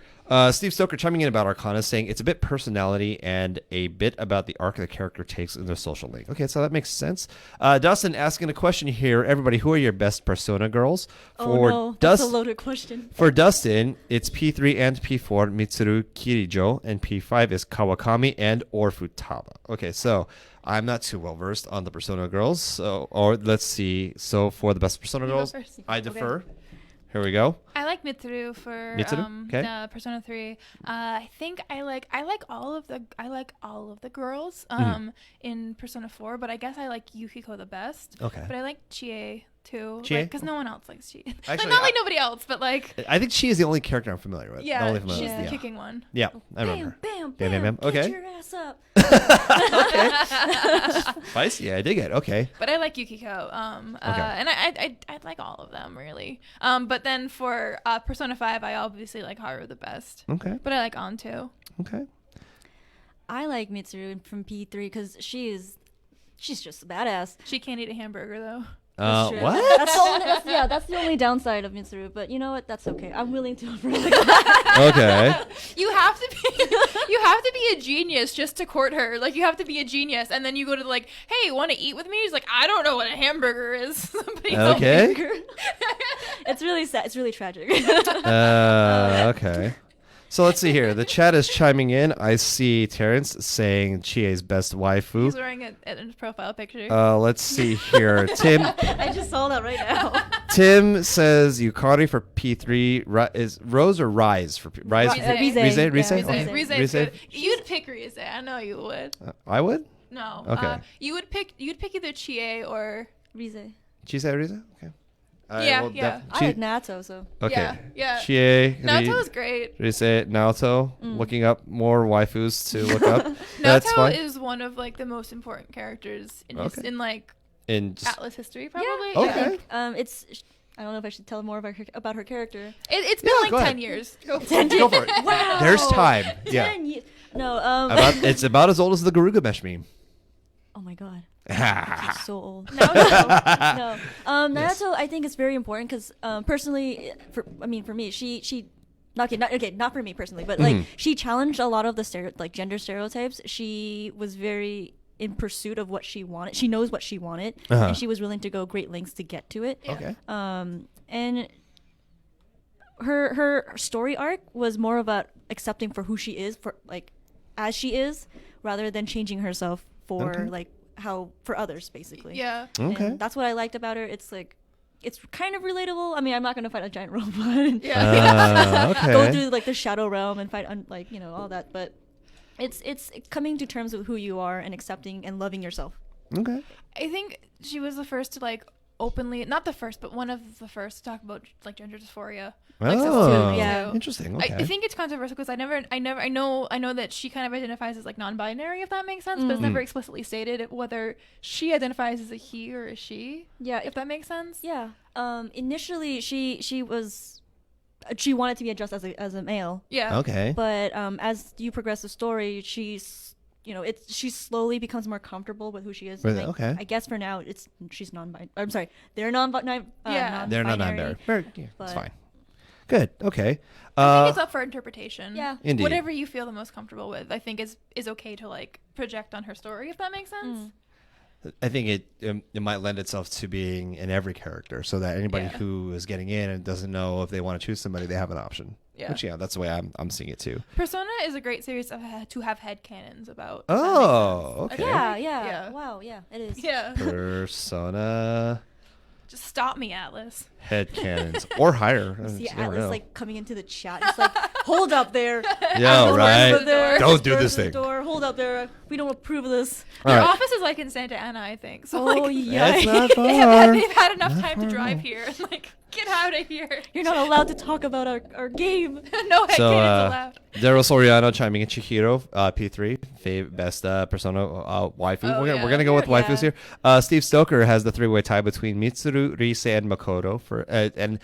Steve Stoker chiming in about Arcana, saying it's a bit personality and a bit about the arc the character takes in their social link. Okay, so that makes sense. Dustin asking a question here. Everybody, who are your best Persona girls? Oh no, that's a loaded question. For Dustin, it's P3 and P4, Mitsuru Kirijo, and P5 is Kawakami and or Futaba. Okay, so I'm not too well versed on the Persona girls, so let's see. So for the best Persona You go girls, first. I defer. Here we go. I like Mitsuru for Mitsuru? Okay. Persona 3. I think I like all of the girls in Persona 4, but I guess I like Yukiko the best. Okay. But I like Chie too. Chie? Because no one else likes Chie. Actually, not like nobody else, but like I think she is the only character I'm familiar with. The yeah, only she's familiar the with. kicking one. Yeah, I remember. Bam, Bam, bam, bam, bam. Get Okay. your ass up. Okay. Spicy. I dig it. Okay. But I like Yukiko. And I like all of them really. But then for Persona 5, I obviously like Haru the best. Okay. But I like An too. Okay. I like Mitsuru from P3 because she's just a badass. She can't eat a hamburger though. That's true. What? That's the only downside of Mitsuru. But you know what? That's okay. I'm willing to. Okay. You have to be a genius just to court her. Like you have to be a genius, and then you go to like, hey, want to eat with me? He's like, I don't know what a hamburger is. Somebody tell me. Okay. It's really sad. It's really tragic. Okay. So let's see here. The chat is chiming in. I see Terrence saying Chie's best waifu. He's wearing it in his profile picture. Let's see here. Tim I just saw that right now. Tim says Yukari for P3 is Rose or Rise for Rise. Rize. Rize. Rize. Yeah, Rize. Rize. Okay. Rize Rize. is good. You'd pick Rize. I know you would. I would. No. Okay. You'd pick either Chie or Rize. Chie Rize. Okay. Yeah, will yeah. I like Nato, so. Okay. Yeah. Chie. Naoto's great. Rize. Naoto. Looking up more waifus to look up. That's Naoto fine. is one of like the most important characters in Okay. in like In just, Atlas history, probably. Okay. Yeah. It's. I don't know if I should tell more about her character. It's been Yeah, go like ahead. 10 years. go for it. Wow. There's time. Yeah. 10 ye- No. It's about as old as the Garugamesh meme. Oh my god. okay. She's so old. Naoto. No. Yes. Naruto, I think is very important because personally, for me, she not for me personally, but like she challenged a lot of the gender stereotypes. She was very in pursuit of what she wanted. She knows what she wanted, and she was willing to go great lengths to get to it. Okay. And her story arc was more about accepting for who she is, for like as she is, rather than changing herself for Okay. like how for others basically. Yeah. Okay. And that's what I liked about her. It's like it's kind of relatable. I mean, I'm not gonna fight a giant robot. Yeah. Okay. Go through like the shadow realm and fight all that, but it's coming to terms with who you are and accepting and loving yourself. Okay. I think she was the first to like openly, not the first, but one of the first to talk about like gender dysphoria. Oh, yeah. interesting. Okay. I think it's controversial because I know that she kind of identifies as like non-binary, if that makes sense, but it's never explicitly stated whether she identifies as a he or a she. Yeah, if that makes sense. Yeah. Initially, she wanted to be addressed as a male. Yeah. Okay. But as you progress the story, she slowly becomes more comfortable with who she is. Okay. I guess for now, she's non-binary. I'm sorry, they're non-binary. They're not non-binary. It's But- fine. Good. Okay. I think it's up for interpretation. Yeah. Indeed. Whatever you feel the most comfortable with, I think is okay to like project on her story, if that makes sense. I think it might lend itself to being in every character, so that anybody who is getting in and doesn't know if they want to choose somebody, they have an option. Yeah. Which that's the way I'm seeing it too. Persona is a great series to have headcanons about. Oh, if that makes sense. okay. Yeah. Wow. Yeah, it is. Yeah. Persona Just stop me, Atlas. headcanons or higher. See You never Atlas know. like coming into the chat. It's like, hold up there. Yo, right? over there. Don't do Where's this the thing. Door. Hold up there. We don't approve of this. All Their right. office is like in Santa Ana, I think. So Oh like, yeah. That's not they've far. had enough time to far drive at all. here and like get out of here. You're not allowed to talk about our game. No headcanons So, allowed. Daryl Soriano chiming in. Chihiro, P3, best Persona waifu. Oh, we're yeah. gonna go with Yeah. waifus here. Steve Stoker has the three-way tie between Mitsuru, Rise, and Makoto for and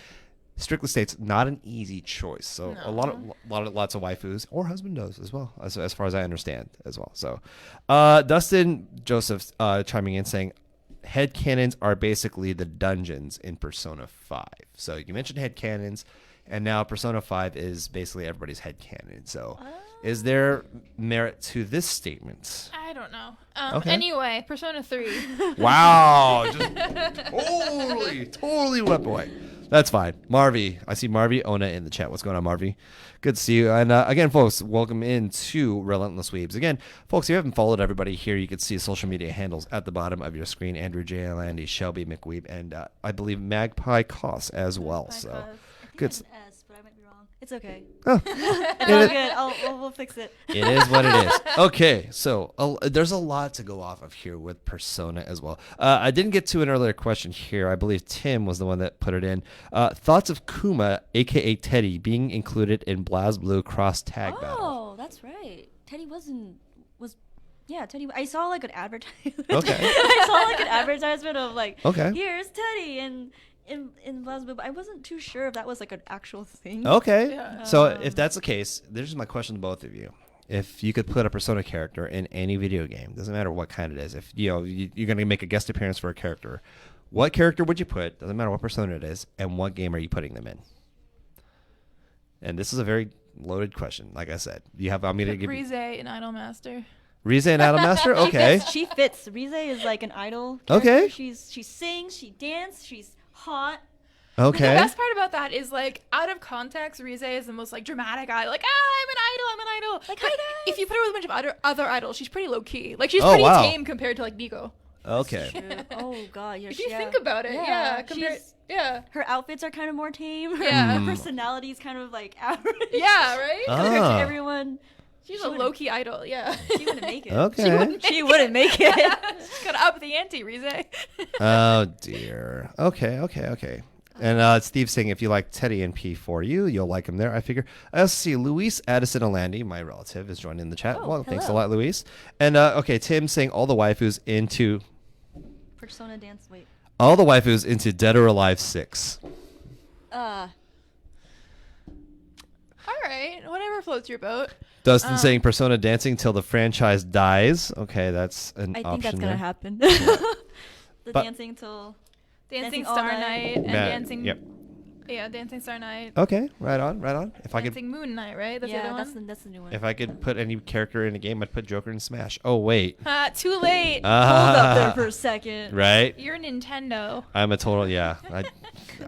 strictly states not an easy choice. So lots of waifus or husbandos as well, as far as I understand as well. So Dustin Joseph chiming in saying headcanons are basically the dungeons in Persona 5. So you mentioned headcanons, and now Persona 5 is basically everybody's headcanon. So is there merit to this statement? I don't know. Okay. Anyway, Persona 3. Wow. Just totally went away. That's fine. Marvy. I see Marvy Ona in the chat. What's going on, Marvy? Good to see you. And again, folks, welcome into Relentless Weebs. Again, folks, if you haven't followed everybody here, you can see social media handles at the bottom of your screen. Andrew J. Landy, Shelby McWeeb, and I believe Magpie Koss as well. So good. An S, but I might be wrong. It's okay. Oh, It's all good. We'll fix it. it is what it is. Okay, so there's a lot to go off of here with Persona as well. I didn't get to an earlier question here. I believe Tim was the one that put it in. Thoughts of Kuma, a.k.a. Teddy, being included in BlazBlue Cross Tag Battle. Oh, that's right. Teddy was. Yeah, Teddy. I saw like an advertisement. Okay. I saw like an advertisement of like, Okay. here's Teddy and in BlazBlue, but I wasn't too sure if that was like an actual thing. Okay. Yeah. So if that's the case, there's my question to both of you. If you could put a Persona character in any video game, doesn't matter what kind it is. If you're going to make a guest appearance for a character, what character would you put? Doesn't matter what Persona it is, and what game are you putting them in? And this is a very loaded question. Like I said, I'm going to give you Rize and Idolmaster. Rize and Idolmaster. Okay. She fits. Rize is like an idol character. Okay. She sings, she dances, she's hot. Okay. The best part about that is like out of context, Rize is the most like dramatic idol. Like, I'm an idol. Like, But hi, guys. if you put her with a bunch of other idols, she's pretty low key. Like she's Oh, pretty wow. tame compared to like Nico. Okay. Oh God, yeah. If you think about it, her outfits are kind of more tame. Yeah. Her personality is kind of like average. Yeah, right? Compared Ah. to everyone, She's She a wouldn't- low key idol, yeah. she wouldn't make it. Okay. She wouldn't make it. She's gotta up the ante, Rize. Oh dear. Okay. And Steve's saying if you like Teddy in P4U, you'll like him there. I figure. I also see Luis Addison Alandi, my relative, is joining the chat. Oh, well, thanks a hello. lot, Luis. And okay, Tim saying all the waifus into Persona dance. Wait. Dead or Alive 6. Alright, whatever floats your boat. Dustin saying Persona dancing till the franchise dies. Okay, that's an I option think that's there. gonna happen. The But- dancing till. Dancing all Star night. Night and Matt, Dancing Yep. Yeah, Dancing Star Night. Okay, right on. If I could Dancing Moon Night, right? That's the Yeah, other one. that's the new one. if I could put any character in a game, I'd put Joker in Smash. Oh wait. Too late. Hold up there for a second. Right? You're Nintendo. I'm a total I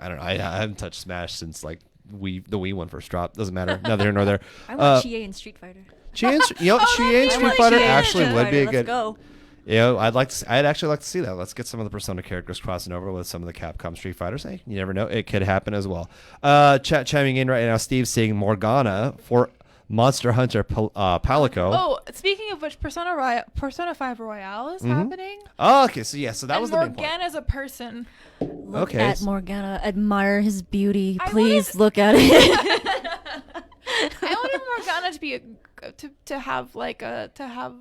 don't know. I haven't touched Smash since like the Wii one first dropped. Doesn't matter. Neither here nor there. I want Chie in Street Fighter. Chie and Street I Fighter want Chie in actually Street would be a Fighter. good. Let's go. I'd actually like to see that. Let's get some of the Persona characters crossing over with some of the Capcom Street Fighters. Hey, you never know. It could happen as well. Chat chiming in right now. Steve saying Morgana for Monster Hunter Palico. Oh, speaking of which, Persona 5 Royale is happening. Oh, okay. So yeah, so that was the main point. Morgana's a person. Look Okay. at Morgana. Admire his beauty. I Please wanted- look at it. I wanted Morgana to be to have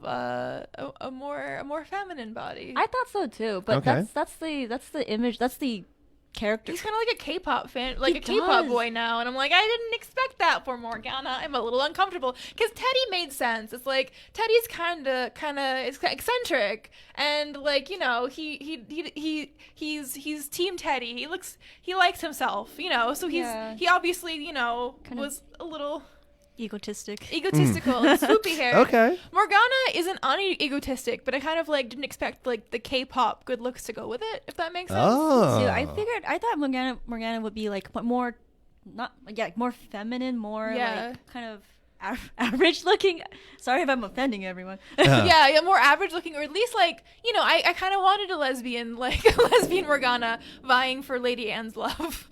a more feminine body. I thought so too, but Okay. that's the image. That's the character. He's kind of like a K-pop fan, like He a K-pop does. boy now, and I'm like, I didn't expect that for Morgana. I'm a little uncomfortable because Teddy made sense. It's like Teddy's kind of is eccentric, and like he's Team Teddy. He likes himself, so Yeah. he obviously Kind of- was a little Egotistic. egotistical and swoopy hair. Okay. Morgana isn't egotistic, but I kind of like didn't expect like the K-pop good looks to go with it, if that makes sense. Oh. So I thought Morgana would be like more, more feminine, more Yeah. like kind of average looking. Sorry if I'm offending everyone. Yeah, more average looking, or at least like I kind of wanted a lesbian Morgana vying for Lady Anne's love.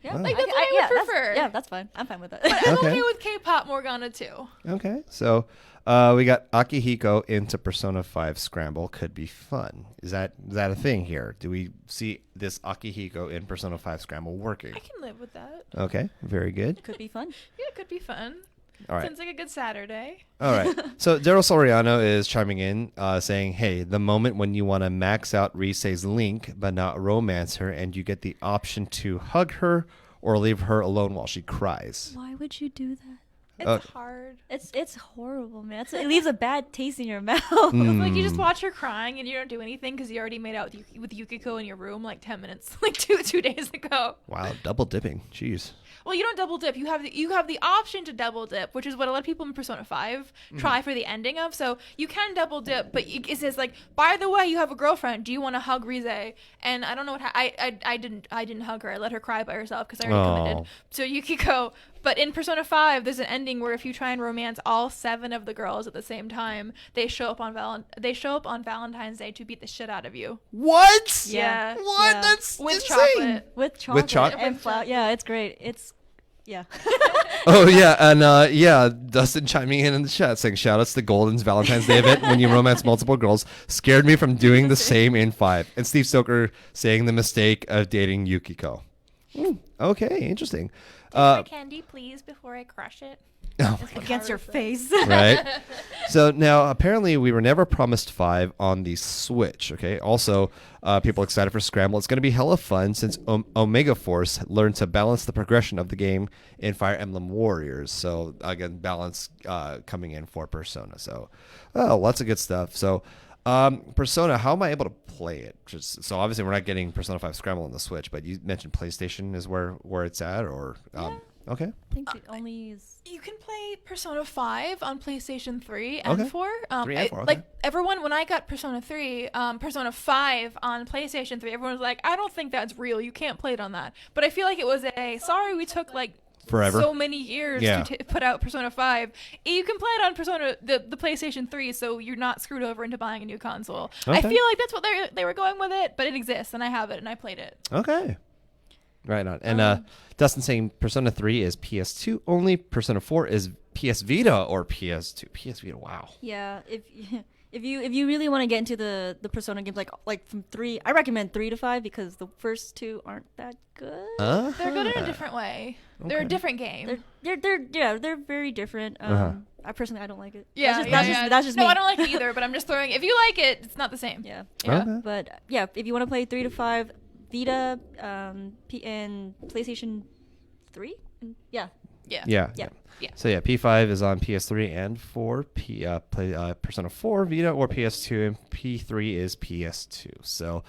Yeah, Wow. Like, that's what I would prefer. That's fine. I'm fine with that. But I'm Okay. okay with K-pop Morgana too. Okay. So we got Akihiko into Persona 5 Scramble. Could be fun. Is that a thing here? Do we see this Akihiko in Persona 5 Scramble working? I can live with that. Okay. Very good. Could be fun. Yeah, it could be fun. All right. Sounds like a good Saturday. All right. So Daryl Soriano is chiming in, saying, "Hey, the moment when you want to max out Rise's Link but not romance her, and you get the option to hug her or leave her alone while she cries." Why would you do that? It's hard. It's horrible, man. It leaves a bad taste in your mouth. Like you just watch her crying and you don't do anything because you already made out with Yukiko in your room like 10 minutes, like two days ago. Wow, double dipping. Jeez. Well, you don't double dip. You have the option to double dip, which is what a lot of people in Persona 5 try for the ending of. So you can double dip, but it says like, by the way, you have a girlfriend. Do you want to hug Rise? And I don't know what I didn't hug her. I let her cry by herself because I already committed. So Yukiko. But in Persona 5, there's an ending where if you try and romance all 7 of the girls at the same time, they show up on Valentine's Day to beat the shit out of you. What? Yeah. What? Yeah. That's With insane. chocolate. With chocolate chocolate? and flour. Yeah, it's great. Yeah. Oh yeah, and Dustin chiming in the chat saying, "Shoutouts to Golden's Valentine's Day event when you romance multiple girls scared me from doing the same in 5." And Steve Stoker saying the mistake of dating Yukiko. Okay, interesting. Candy, please, before I crush it. Oh, Against your face. right? So now, apparently, we were never promised 5 on the Switch. Okay. Also, people excited for Scramble. It's going to be hella fun since Omega Force learned to balance the progression of the game in Fire Emblem Warriors. So again, balance coming in for Persona. So, lots of good stuff. So, Persona, how am I able to play it? So obviously, we're not getting Persona 5 Scramble on the Switch, but you mentioned PlayStation is where it's at, or okay. I think it only is. You can play Persona 5 on PlayStation 3 and Okay. 4. 3 and 4, okay. Like everyone, when I got Persona 5 on PlayStation 3, everyone was like, I don't think that's real. You can't play it on that. But I feel like it was sorry we took like Forever. so many years Yeah. to put out Persona 5. You can play it on the PlayStation 3, so you're not screwed over into buying a new console. I Okay. feel like that's what they were going with it, but it exists, and I have it, and I played it. Okay. Right on. And Dustin saying Persona 3 is PS2 only. Persona 4 is PS Vita or PS2. PS Vita. Wow. Yeah, if you really want to get into the Persona games, like from 3, I recommend 3 to 5 because the first 2 aren't that good. Uh-huh. They're good in a different way. They're a Okay. different game. They're very different. I personally I don't like it. Yeah, That's just no, me. I don't like it either, but I'm just throwing. If you like it, it's not the same. Yeah. Yeah. Okay. But yeah, if you want to play 3 to 5, Vita, and PlayStation 3, Yeah. Yeah. Yeah. Yeah. So yeah, P5 is on PS3 and 4. Persona 4 Vita or PS2, and P3 is PS2. So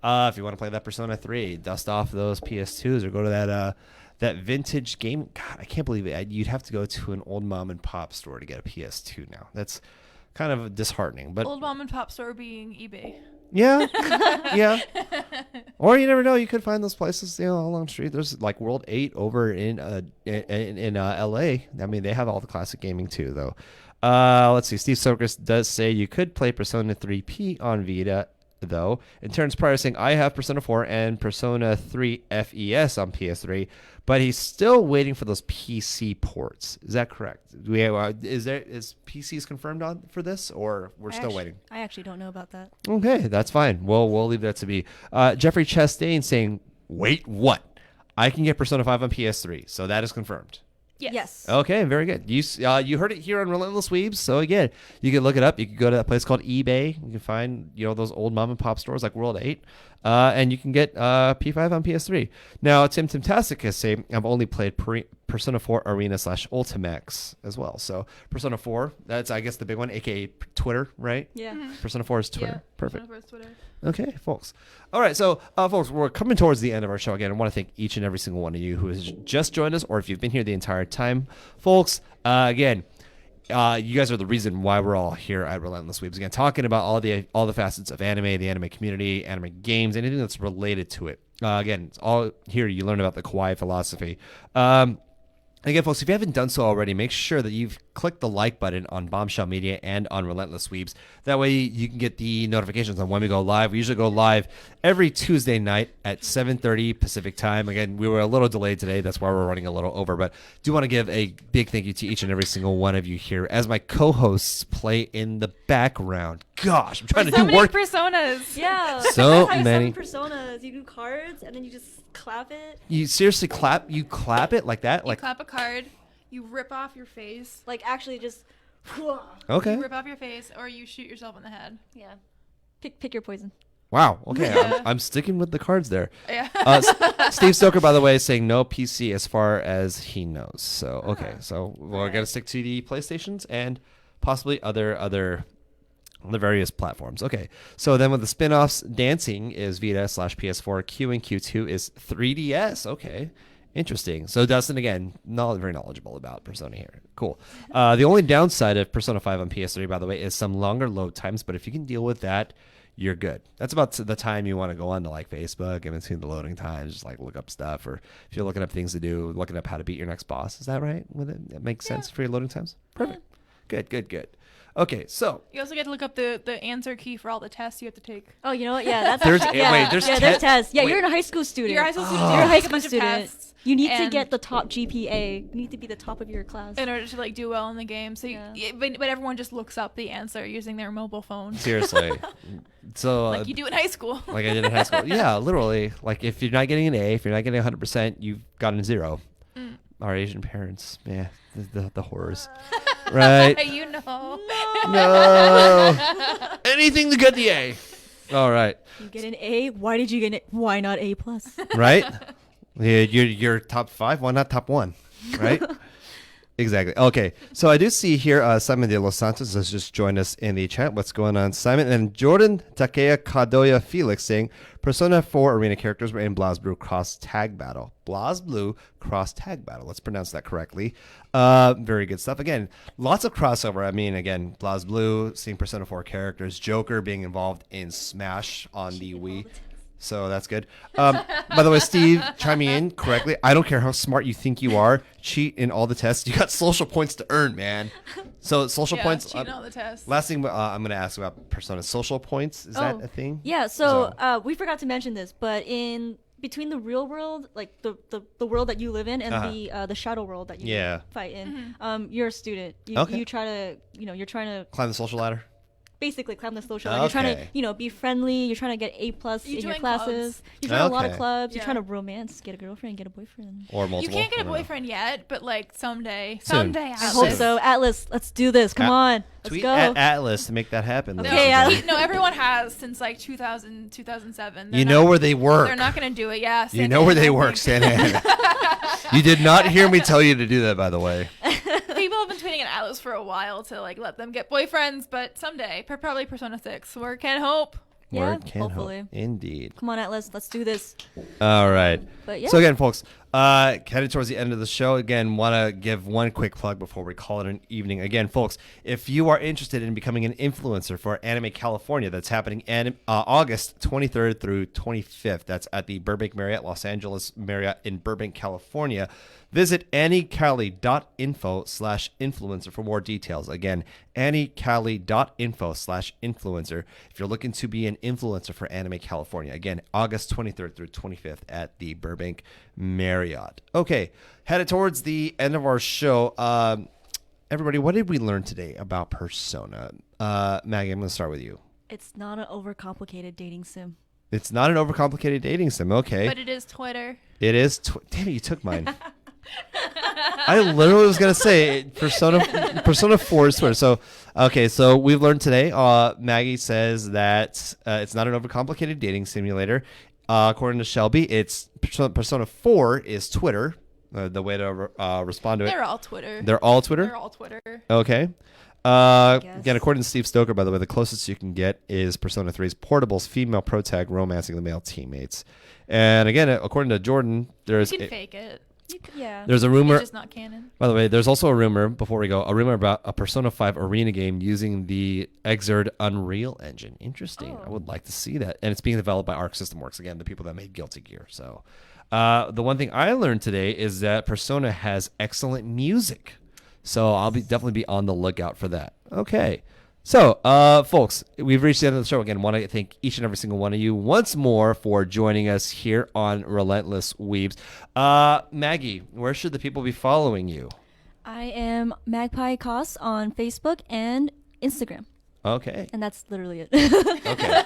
if you want to play that Persona 3, dust off those PS2s or go to that vintage game. God, I can't believe it. You'd have to go to an old mom and pop store to get a PS2 now. That's kind of disheartening. But Old mom and pop store being eBay. yeah, yeah. Or you never know. You could find those places, along the street. There's like World 8 over in LA. I mean, they have all the classic gaming too, though. Let's see. Steve Sokers does say you could play Persona 3P on Vita though. And Terrence Pryor saying, I have Persona 4 and Persona 3 FES on PS3, but he's still waiting for those PC ports. Is that correct? Is PCs confirmed on for this, or we're still waiting? I actually don't know about that. Okay, that's fine. We'll leave that to be. Jeffrey Chastain saying, wait, what? I can get Persona 5 on PS3, so that is confirmed. Yes. Okay, very good. You heard it here on Relentless Weebs. So again, you can look it up. You can go to that place called eBay. You can find those old mom and pop stores like World 8, and you can get P5 on PS3. Now Tim Tastic is saying I've only played Persona 4 Arena / Ultimax as well. So Persona 4, that's I guess the big one, aka Twitter, right? Yeah. Persona 4 is Twitter. Yeah, Perfect. Persona 4 is Twitter. Okay, folks. All right, so folks, we're coming towards the end of our show again. I want to thank each and every single one of you who has just joined us, or if you've been here the entire time, folks. Again, you guys are the reason why we're all here at Relentless Weebs. Again, talking about all the facets of anime, the anime community, anime games, anything that's related to it. Again, it's all here. You learn about the kawaii philosophy. Again, folks, if you haven't done so already, make sure that you've clicked the like button on Bombshell Media and on Relentless Weebs. That way you can get the notifications on when we go live. We usually go live every Tuesday night at 7:30 Pacific time. Again, we were a little delayed today. That's why we're running a little over. But do want to give a big thank you to each and every single one of you here as my co-hosts play in the background. Gosh, I'm trying to do many work. personas. Yeah. So That's how many. you summon personas. You do cards and then you just clap it. You seriously clap? You clap it like that? You Like clap a card, you rip off your face. Like actually just. okay. You rip off your face, or you shoot yourself in the head. Yeah. Pick your poison. Wow. Okay. Yeah. I'm sticking with the cards there. Yeah. Steve Stoker, by the way, is saying no PC as far as he knows. So okay. So we're gonna stick to the PlayStations and possibly other on the various platforms. Okay. So then with the spin-offs, dancing is Vita / PS4. Q and Q2 is 3DS. Okay. Interesting. So Dustin, again, not very knowledgeable about Persona here. Cool. The only downside of Persona 5 on PS3, by the way, is some longer load times. But if you can deal with that, you're good. That's about the time you want to go on to like Facebook and between the loading times, just like look up stuff, or if you're looking up things to do, looking up how to beat your next boss. Is that right? Would it make sense for your loading times? Perfect. Good. Okay, so You also get to look up the answer key for all the tests you have to take. Oh, you know what? Yeah, that's There's- yeah, wait, there's there's te- tests. Yeah, wait. you're a high school student. You're a high school student. You're a high Take a school bunch of student. tests You need to and- get the top GPA. You need to be the top of your class. in order to like do well in the game. So, but everyone just looks up the answer using their mobile phone, seriously. So like you do in high school. like I did in high school. Yeah, literally. Like if you're not getting an A, if you're not getting 100%, you've gotten a 0. Our Asian parents, yeah, the horrors. Right? You know. No. Anything to get the A. All right. You get an A. Why did you get it? Why not A plus? Right? Yeah, you're top 5. Why not top 1? Right? Exactly. Okay. So I do see here Simon de los Santos has just joined us in the chat. What's going on, Simon? And Jordan Takea Kadoya Felix saying Persona 4 arena characters were in BlazBlue Cross Tag Battle. BlazBlue Cross Tag Battle. Let's pronounce that correctly. Very good stuff. Again, lots of crossover. I mean, again, BlazBlue seeing Persona 4 characters. Joker being involved in Smash on the Wii. So that's good. By the way, Steve chiming in correctly. I don't care how smart you think you are. Cheat in all the tests. You got social points to earn, man. So social points. Cheating all the tests. Last thing I'm going to ask about Persona social points. Is that a thing? Yeah. So we forgot to mention this, but in between the real world, like the world that you live in, and the shadow world that you fight in, you're a student. You try to you're trying to climb the social ladder. Basically climb the social ladder. You're trying to be friendly. You're trying to get A plus in your classes. Clubs. You join a lot of clubs. You're trying to romance, get a girlfriend, get a boyfriend, or multiple. You can't get a boyfriend yet, but like someday. Soon. I hope so. Atlas, let's do this. Come on, let's tweet go. at Atlas to make that happen. Okay, no, everyone has since like 2000, 2007. You know where they work. They're not going to do it. Yeah. You know where they work, Santa. You did not hear me tell you to do that, by the way. People have been tweeting at Atlas for a while to like let them get boyfriends, but someday, probably Persona 6. Word can hope. Yeah, Word can hopefully. hope. Indeed. Come on, Atlas, let's do this. All right. But yeah. So again, folks, Headed towards the end of the show. Again, want to give one quick plug before we call it an evening. Again, folks, if you are interested in becoming an influencer for Anime California, that's happening August 23rd through 25th. That's at the Burbank Marriott, Los Angeles Marriott in Burbank, California. Visit anniecali.info/influencer for more details. Again, anniecali.info/influencer if you're looking to be an influencer for Anime California. Again, August 23rd through 25th at the Burbank Marriott. Okay, headed towards the end of our show. Everybody, what did we learn today about Persona? Maggie, I'm going to start with you. It's not an overcomplicated dating sim. It's not an overcomplicated dating sim. Okay. But it is Twitter. It is. Damn it, you took mine. I literally was going to say Persona 4 is Twitter. So, okay, so we've learned today. Maggie says that it's not an overcomplicated dating simulator. According to Shelby, it's Persona 4 is Twitter. The way to respond to it. They're all Twitter. They're all Twitter? They're all Twitter. Okay. Again, according to Steve Stoker, by the way, the closest you can get is Persona 3's Portable's female protag romancing the male teammates. And again, according to Jordan, there's You can fake it. Yeah. there's a rumor. It's just not canon. By the way, there's also a rumor, before we go, a rumor about a Persona 5 arena game using the Exerd Unreal Engine. Interesting. I would like to see that. And it's being developed by Arc System Works, again, the people that made Guilty Gear. So the one thing I learned today is that Persona has excellent music. So I'll definitely be on the lookout for that. Okay. So, folks, we've reached the end of the show. Again, want to thank each and every single one of you once more for joining us here on Relentless Weebs. Maggie, where should the people be following you? I am Magpie Cos on Facebook and Instagram. Okay. And that's literally it. Okay.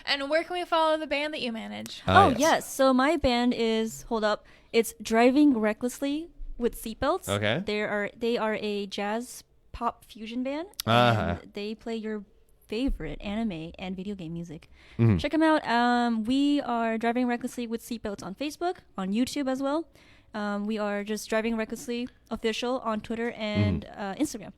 And where can we follow the band that you manage? Yes. So my band is, hold up, it's Driving Recklessly with Seatbelts. Okay. They are a jazz pop fusion band. Uh-huh. And they play your favorite anime and video game music. Mhm. Check them out. We are Driving Recklessly with Seatbelts on Facebook, on YouTube as well. We are just Driving Recklessly official on Twitter and Instagram.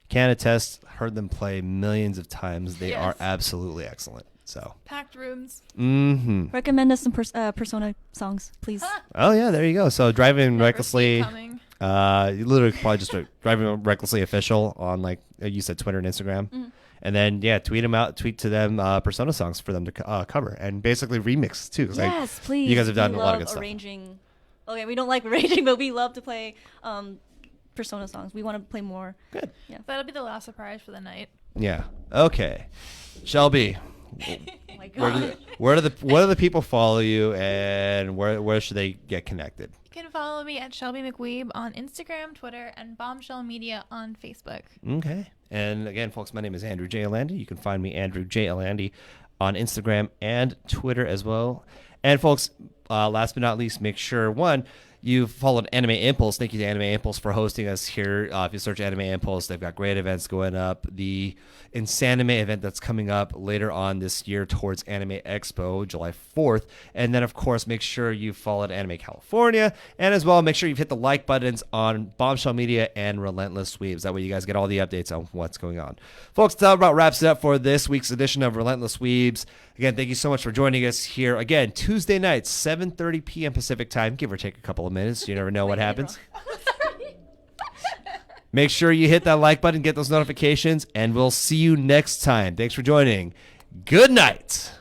Can attest, heard them play millions of times. They Yes. are absolutely excellent. So. Packed rooms. Mm-hmm. Recommend us some Persona songs, please. Oh yeah, there you go. So Driving Never Recklessly. see it coming. You literally could probably just Driving Recklessly official on, like you said, Twitter and Instagram. And then, tweet to them Persona songs for them to cover and basically remix too. 'Cause, Yes, please. You guys have done We a lot of love good stuff. arranging. Okay, we don't like arranging, but we love to play Persona songs. We want to play more. Good. Yeah. That'll be the last surprise for the night. Yeah. Okay. Shelby, Oh my god. what do the people follow you, and where should they get connected? You can follow me at Shelby McWeeb on Instagram, Twitter, and Bombshell Media on Facebook. Okay. And again, folks, my name is Andrew J. Alandi. You can find me, Andrew J. Alandi, on Instagram and Twitter as well. And folks, last but not least, make sure, one, you followed Anime Impulse. Thank you to Anime Impulse for hosting us here. If you search Anime Impulse, they've got great events going up. The Insanime event that's coming up later on this year towards Anime Expo, July 4th. And then, of course, make sure you followed Anime California. And as well, make sure you've hit the like buttons on Bombshell Media and Relentless Weebs. That way you guys get all the updates on what's going on. Folks, that about wraps it up for this week's edition of Relentless Weebs. Again, thank you so much for joining us here. Again, Tuesday nights, 7:30 p.m. Pacific time, give or take a couple of minutes. You never know what happens. Make sure you hit that like button, get those notifications, and we'll see you next time. Thanks for joining. Good night.